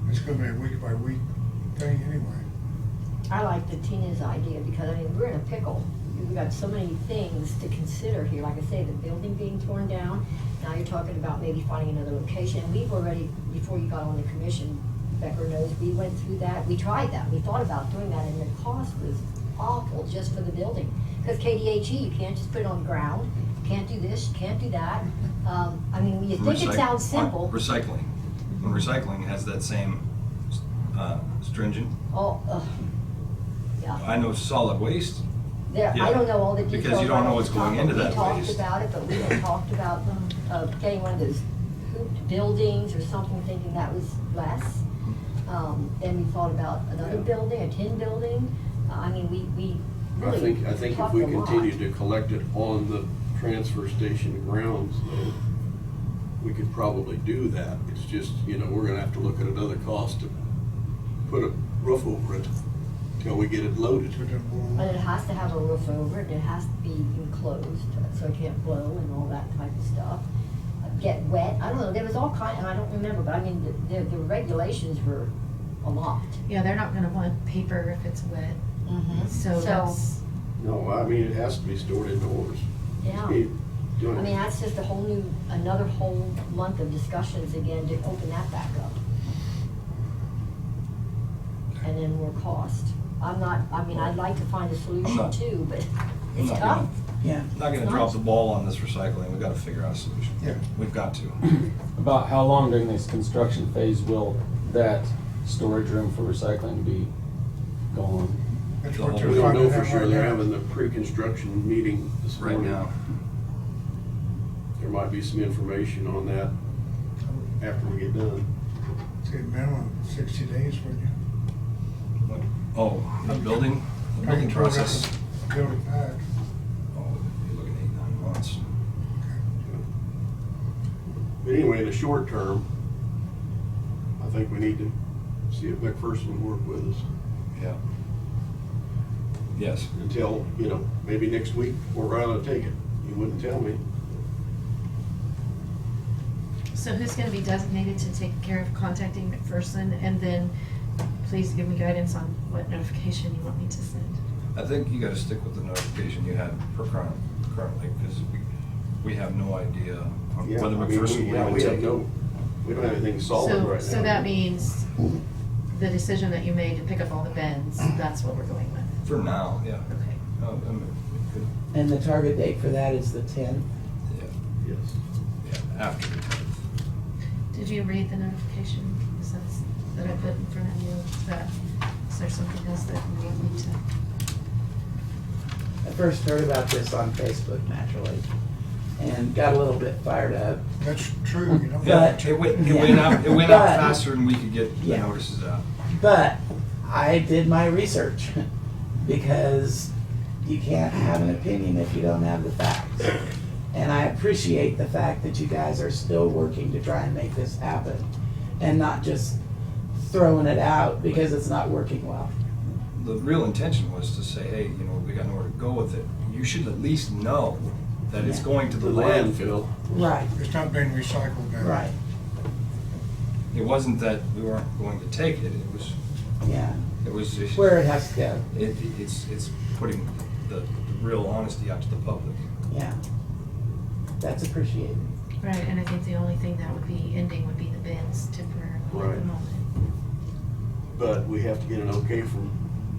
It's gonna be a week by week thing anyway. I like the Tina's idea because, I mean, we're in a pickle. We've got so many things to consider here. Like I say, the building being torn down. Now you're talking about maybe finding another location. And we've already, before you got on the commission, Becker knows, we went through that. We tried that. We thought about doing that, and the cost was awful just for the building. Because KDHE, you can't just put it on the ground. You can't do this, you can't do that. I mean, you think it sounds simple. Recycling. And recycling has that same stringent. Oh, yeah. I know solid waste. There, Yeah. I don't know all the details. Because you don't know what's right off going the top, into but that We waste. talked about it, but we had talked about getting one of those hooped buildings or something, thinking that was less. Then we thought about another building, a tin building. I mean, we really I think if talked we a lot. continue to collect it on the transfer station grounds, though, we could probably do that. It's just, you know, we're gonna have to look at another cost to put a roof over it till we get it loaded. And it has to have a roof over it, it has to be enclosed, so it can't blow and all that type of stuff. Get wet, I don't know, there was all kind, and I don't remember, but I mean, the regulations were a lot. Yeah, they're not gonna want paper if it's wet. So that's, No, I mean, it has to be stored indoors. Yeah. I mean, that's just another whole month of discussions again to open that back up. And then more cost. I'd like to find a solution too, but it's not tough. Yeah. Not gonna drop the ball on this recycling. We've gotta figure out a solution. Yeah. We've got to. About how long during this construction phase will that storage room for recycling be gone. That's The what whole- they're We don't know finding for out sure, right they're now. having the pre-construction meeting this Right morning. now. There might be some information on that after we get done. Say minimum 60 days, wouldn't you? Oh, the building Taking toward that process. Building back. Oh, you're looking at 8, 9 months. But anyway, in the short term, I think we need to see if McPherson will work with us Yeah. Yes. until, maybe next week, we're going to take it. You wouldn't tell me. So who's gonna be designated to take care of contacting McPherson, and then please give me guidance on what notification you want me to send? I think you gotta stick with the notification you have currently, because we have no idea on Yeah, whether I mean, McPherson will even take it. we don't have anything solid So, right now. so that means the decision that you made to pick up all the bins, that's what we're going with? For now, yeah. Okay. I mean, it could- And the target date for that is the 10th. Yeah, Yes. yeah, after the 10th. Did you read the notification that I put in front of you? Is there something else that you want me to? I first heard about this on Facebook naturally and got a little bit fired up. That's true, you know. Yeah, But- it went yeah. out But- faster than we could get the Yeah. notices out. But I did my research because you can't have an opinion if you don't have the facts. And I appreciate the fact that you guys are still working to try and make this happen and not just throwing it out because it's not working well. The real intention was to say, hey, we got nowhere to go with it. You should at least know that it's Yeah. going to the The landfill. Right, It's not being recycled now. right, It wasn't that we weren't going to take it, yeah. it was just. Where it has to go, It's putting the real honesty out to the public. yeah. That's appreciated. Right, and I think the only thing that would be ending would be the bins temporarily at Right. the moment. But we have to get an okay from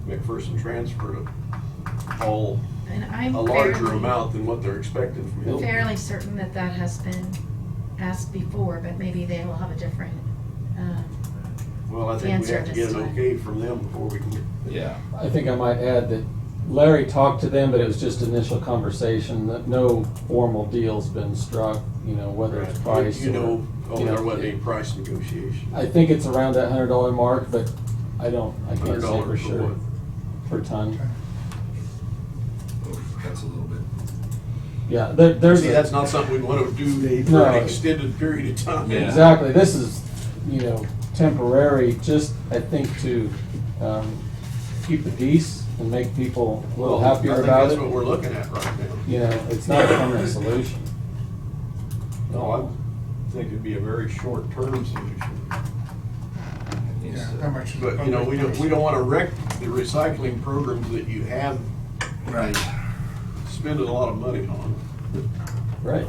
McPherson Transfer to haul And I'm a larger fairly- amount than what they're expecting from Hillsborough. fairly certain that that has been asked before, but maybe they will have a different, Well, I think we answer have to get this an time. okay from them before we can get. Yeah. I think I might add that Larry talked to them, but it was just initial conversation, that no formal deal's been struck, whether it's price or. There wasn't any price negotiation. I think it's around that $100 mark, but I can't say $100 for for sure. what? Per ton. Oof, that's a little bit. Yeah, there's. See, that's not something we want to do for No. an extended period of time. Yeah. Exactly, this is, temporary, just, I think, to keep the peace and make people a little happier about I think that's what it. we're looking at right now. It's not a permanent solution. No, I think it'd be a very short-term solution. It needs Yeah, to- how much is But, the public we don't want to wreck the recycling programs that you have Right. spending a lot of money on. Right.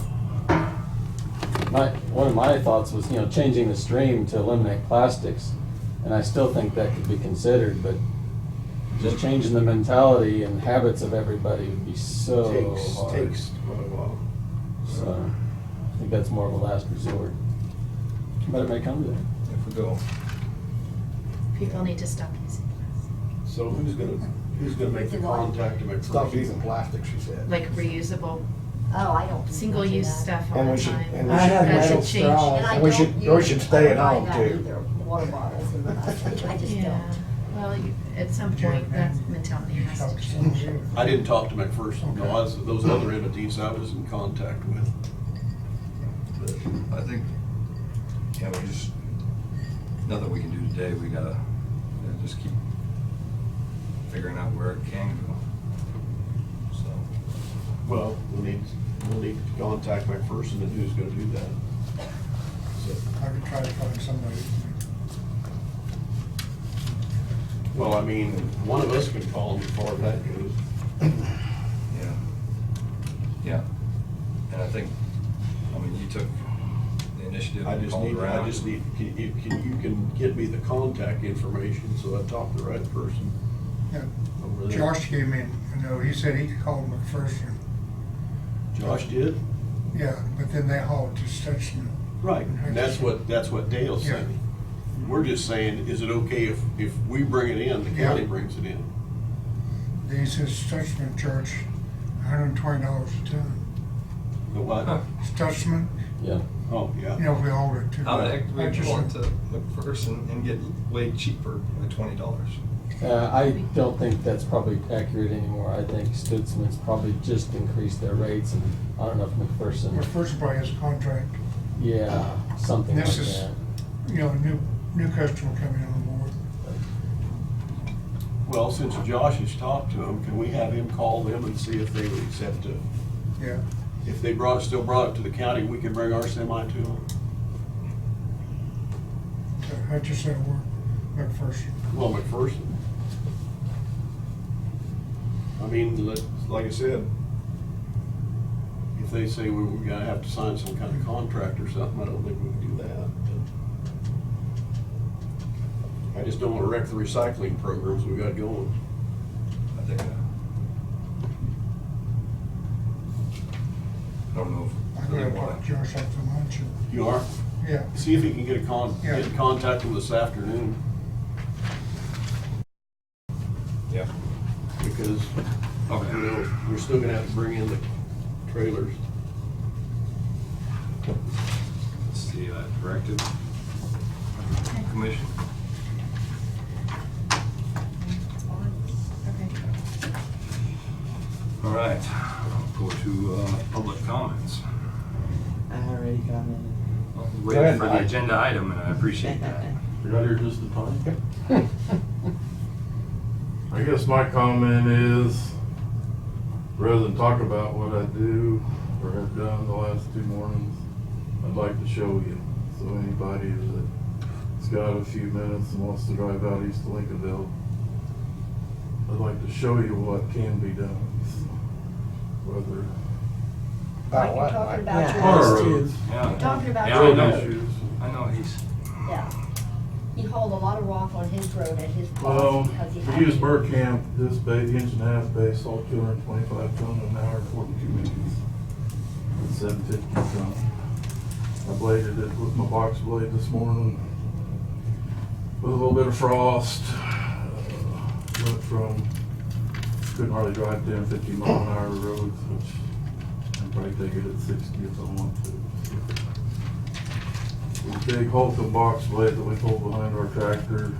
One of my thoughts was, changing the stream to eliminate plastics, and I still think that could be considered, but just changing the mentality and habits of everybody would be so hard. Takes quite a while. So, I think that's more of a last resort. But it may come to that. If we go, people need to stop using plastic. So who's gonna make the contact to McPherson? Stop using plastic, she said. Like reusable, Oh, I don't. single-use mention that. stuff all And the we should, time. and we I have That should, should metal change. straws. And I we don't should- use- we should stay at I don't home, buy that too. either, water bottles and plastic, I just Yeah, don't. well, at some point, that mentality has to change. I didn't talk to McPherson, no, those other entities I was in contact with. but I think, we just, nothing we can do today, we gotta just keep figuring out where it can go. So, Well, we'll need to contact McPherson and who's gonna do that. So, I could try to find somebody. well, I mean, one of us can call them as far as that goes. yeah. Yeah. And I think, you took the initiative I and just called need, around. you can get me the contact information, so I talk to the right person Yeah. over there. Josh gave me a note, he said he called McPherson. Josh did? Yeah, but then they hauled to Stetson. Right, and that's what Dale sent me. we're just saying, is it okay if we bring it in, the county Yeah. brings it in? He says Stutzman charge $120 a ton. The what? Yeah. Oh, yeah. You know, if we haul it too. How the heck do I we just- go into McPherson and get way cheaper by $20? I don't think that's probably accurate anymore. I think Stutzman's probably just increased their rates, and I don't know if McPherson, McPherson probably has a contract. yeah, something like This is, that. you know, a new customer coming on board. Well, since Josh has talked to them, can we have him call them and see if they would accept it? Yeah. If they still brought it to the county, we can bring our semi to them? So Hutchison or McPherson. Well, McPherson. I mean, like I said, if they say we gotta have to sign some kind of contract or something, I don't think we can do that. I just don't wanna wreck the recycling programs we got going. I think, I don't know if. I'm gonna talk to Josh after lunch. And, You are? yeah. See if he can get Yeah. get in contact with us this afternoon, Yeah. because, Okay. you know, we're still gonna have to bring in the trailers. Let's see, corrected. Commission. Okay. All right, I'll go to public comments. I already commented. Waiting for the agenda item, and I appreciate that. You're not here just in time? I guess my comment is, rather than talk about what I do or have done the last 2 mornings, I'd like to show you. So anybody that's got a few minutes and wants to drive out east of Lincolnville, I'd like to show you what can be done. Whether Like you're talking about Yeah. your. our Us too. roads, Yeah. You're talking about Yeah, I road know. issues. I know he's, Yeah. He hauled a lot of rock on his road at his Well, cost because he had. we use Burkamp, this base, inch and a half base, all 225 ton an hour, 42 inches. 750 ton. I bladed it with my box blade this morning with a little bit of frost. Went from, couldn't hardly drive 10, 15 mile an hour roads, which I'd probably take it at 60 if I want to. With the big Holcomb box blade that we pull behind our tractor,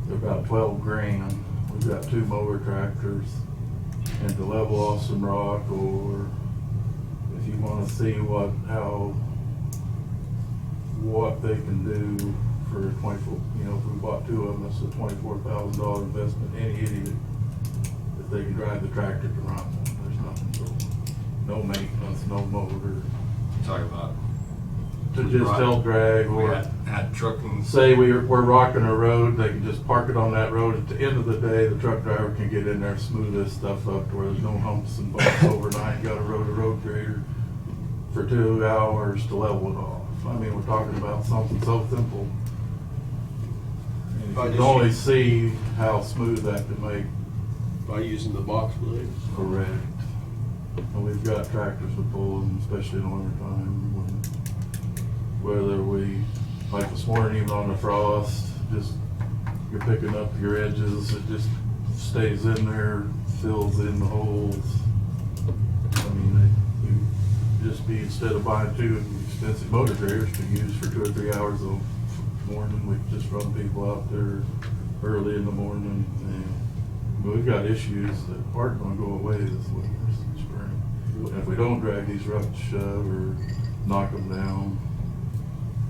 they're about 12 grand. We've got 2 mower tractors, and to level off some rock, or if you wanna see what they can do for 24, you know, if we bought 2 of them, it's a $24,000 investment. Any idiot, if they can drive the tractor, can run one. There's nothing to it. No maintenance, no motor. talk about. To just help drag, We or had trucking. say we're rocking a road, they can just park it on that road. At the end of the day, the truck driver can get in there, smooth this stuff up to where there's no humps and bumps overnight. Got a road grader for 2 hours to level it off. I mean, we're talking about something so simple. And you can only see how smooth that can make. By using the box blades. Correct. And we've got tractors that pull them, especially in the winter time. Whether we, like this morning, even on the frost, just, you're picking up your edges, it just stays in there, fills in the holes. I mean, you just be, instead of buying 2 expensive motor graders to use for 2 or 3 hours a morning, we just run people out there early in the morning. And we've got issues that aren't gonna go away this winter, spring. If we don't drag these ruts shut or knock them down.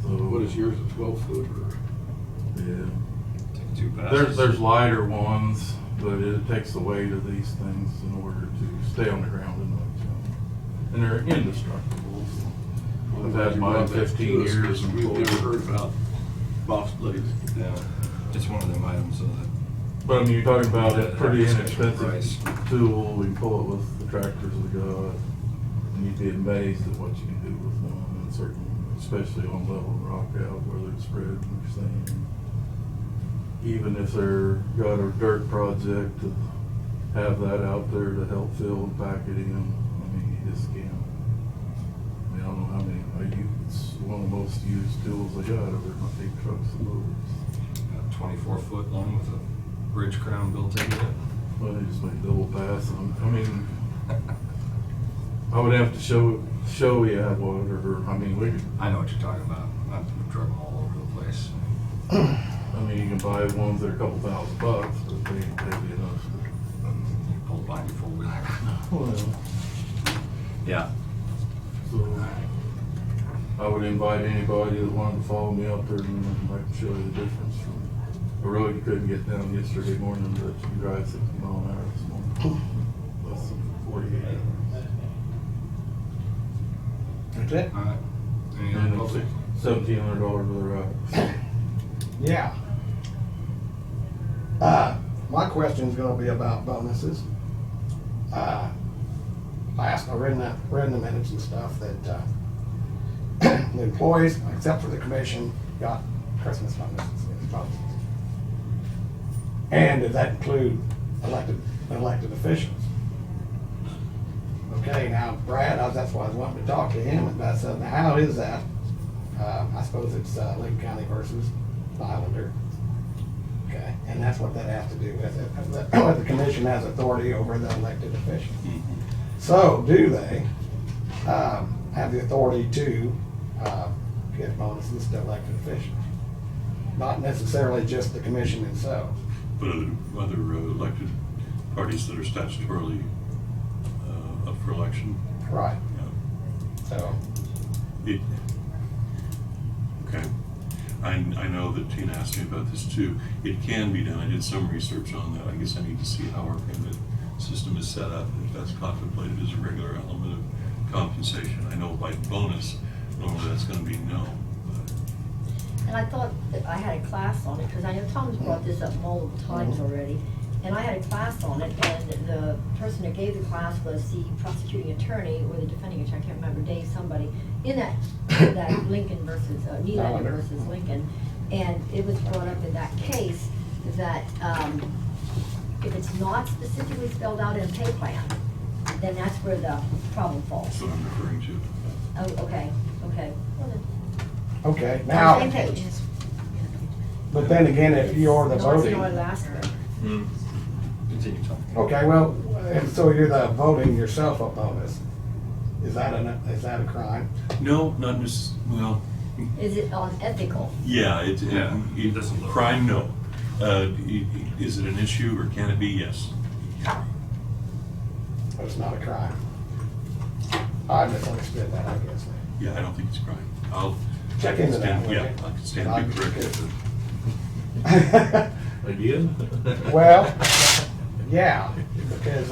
So, What is yours, a 12-foot or? yeah. Take 2 passes. There's lighter ones, but it takes the weight of these things in order to stay on the ground and not jump. And they're indestructible. So I've had mine 15 years and We've pulled never it. heard about box blades. Yeah, it's one of them items that. But I mean, you're talking about a Yeah, pretty that's a special inexpensive tool. We can pull it with the tractors we got. And you'd be amazed at what you can do with one, and certainly, especially on level rock out, whether it's spread or sand. Even if they're got a dirt project, to have that out there to help fill and pack it in, I mean, you just can't. I don't know how many, it's one of the most used tools I got over my big trucks and loaders. A 24-foot one with a bridge crown built into it. Well, they just make double pass on, I mean, I would have to show you one, or, I mean, I know what you're talking about. I've drove them all over the place. I mean, you can buy ones that are a couple $1,000, but they ain't heavy enough. You pull behind your four-wheeler. Well, Yeah. so, I would invite anybody that wanted to follow me up there and I can show you the difference from a road you couldn't get down yesterday morning, but you can drive 60 mile an hour this morning. Less than 48 hours. That's it? All right. Any And other it's public? $1,700 for the route. Yeah. My question's gonna be about bonuses. I read in the minutes and stuff that, the employees, except for the commission, got Christmas bonuses. And does that include elected officials? Okay, now Brad, that's why I was wanting to talk to him about something. How is that? I suppose it's Lincoln County versus Islander. Okay, and that's what that has to do with it. The commission has authority over the elected officials. So do they have the authority to give bonuses to elected officials? Not necessarily just the commission themselves. But other elected parties that are statutorily up for election. Right. Yeah. So, Okay. I know that Tina asked me about this too. It can be done. I did some research on that. I guess I need to see how our payment system is set up, if that's contemplated as a regular element of compensation. I know by bonus, normally that's going to be no. And I thought that I had a class on it, because I know Tom's brought this up multiple times already. And I had a class on it, and the person that gave the class was the prosecuting attorney or the defending attorney, I can't remember, Dave somebody, in that Lincoln versus, Nylander versus Lincoln. And it was brought up in that case that if it's not specifically spelled out in a pay plan, then that's where the problem falls. That's what I'm referring to. Oh, okay. Well, then, okay, on the now, same page. but then again, if you're the No, it's voting. not last one. Continue talking. Okay, well, and so you're the voting yourself a bonus. Is that a crime? No, not necessarily. Well, Is it unethical? yeah, it doesn't look crime, no. Is it an issue or can it be? Yes. But it's not a crime. I misunderstood that, I guess. Yeah, I don't think it's a crime. I'll Check into that, stand- will Yeah, you? I can stand to be corrected. Again? Well, yeah, because,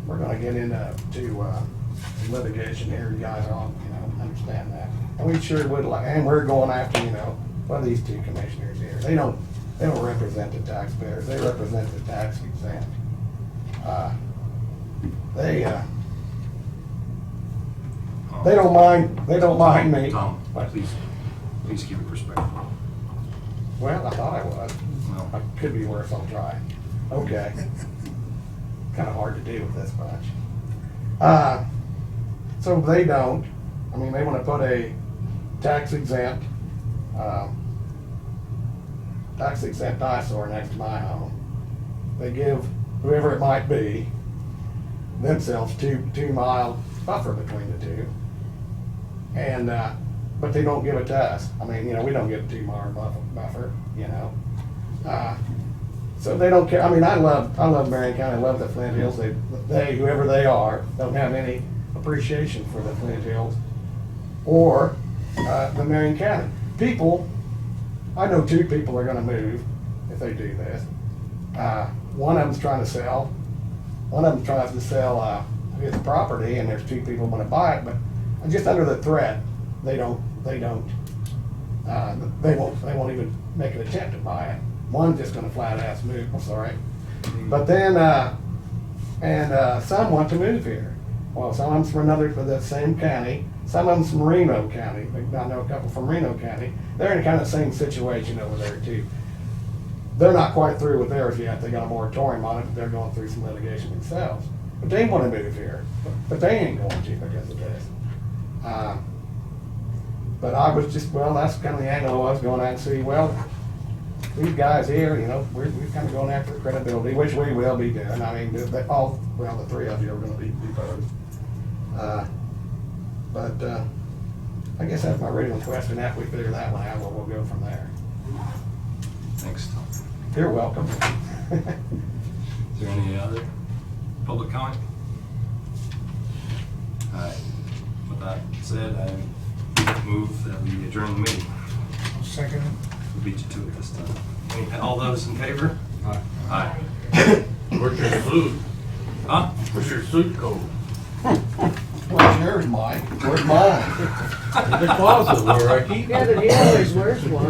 we're gonna get into litigation here, you guys all, understand that. And we sure would like, and we're going after, well, these two commissioners here, they don't represent the taxpayers, they represent the tax exempt. They don't mind me. Tom, But- please keep it respectful. Well, I thought I was. Well, I could be worse, I'll try. Okay. Kind of hard to do with this bunch. So they don't, they want to put a tax exempt eyesore next to my home. They give whoever it might be themselves 2-mile buffer between the two. And, but they don't give it to us. We don't get a 2-mile buffer, So they don't care. I love Marion County, I love the Flint Hills. They, whoever they are, don't have any appreciation for the Flint Hills or the Marion County. People, I know 2 people are gonna move if they do this. One of them's trying to sell. One of them tries to sell his property, and there's 2 people want to buy it, but just under the threat, they won't even make an attempt to buy it. One's just gonna flat ass move, I'm sorry. But then, some want to move here. Well, some of them's for the same county, some of them's from Reno County. I know a couple from Reno County. They're in kind of the same situation over there too. They're not quite through with theirs yet. They got a moratorium on it, but they're going through some litigation themselves. But they wanna move here, but they ain't going to because of this. But I was just, well, that's kind of the angle I was going at and see, well, these guys here, you know, we're kind of going after the credibility, which we will be doing. I mean, the three of you are gonna be both. But I guess that's my original question. After we figure that one out, we'll go from there. Thanks, Tom. You're welcome. Is there any other public comment? All right, with that said, I move that we adjourn the meeting. Second. We'll beat you to it this time. All those in favor? Aye. Aye. Where's your suit? Huh? Where's your suit coat? Where's yours, Mike? Where's mine? In the closet where I keep it. Yeah, but he always wears one.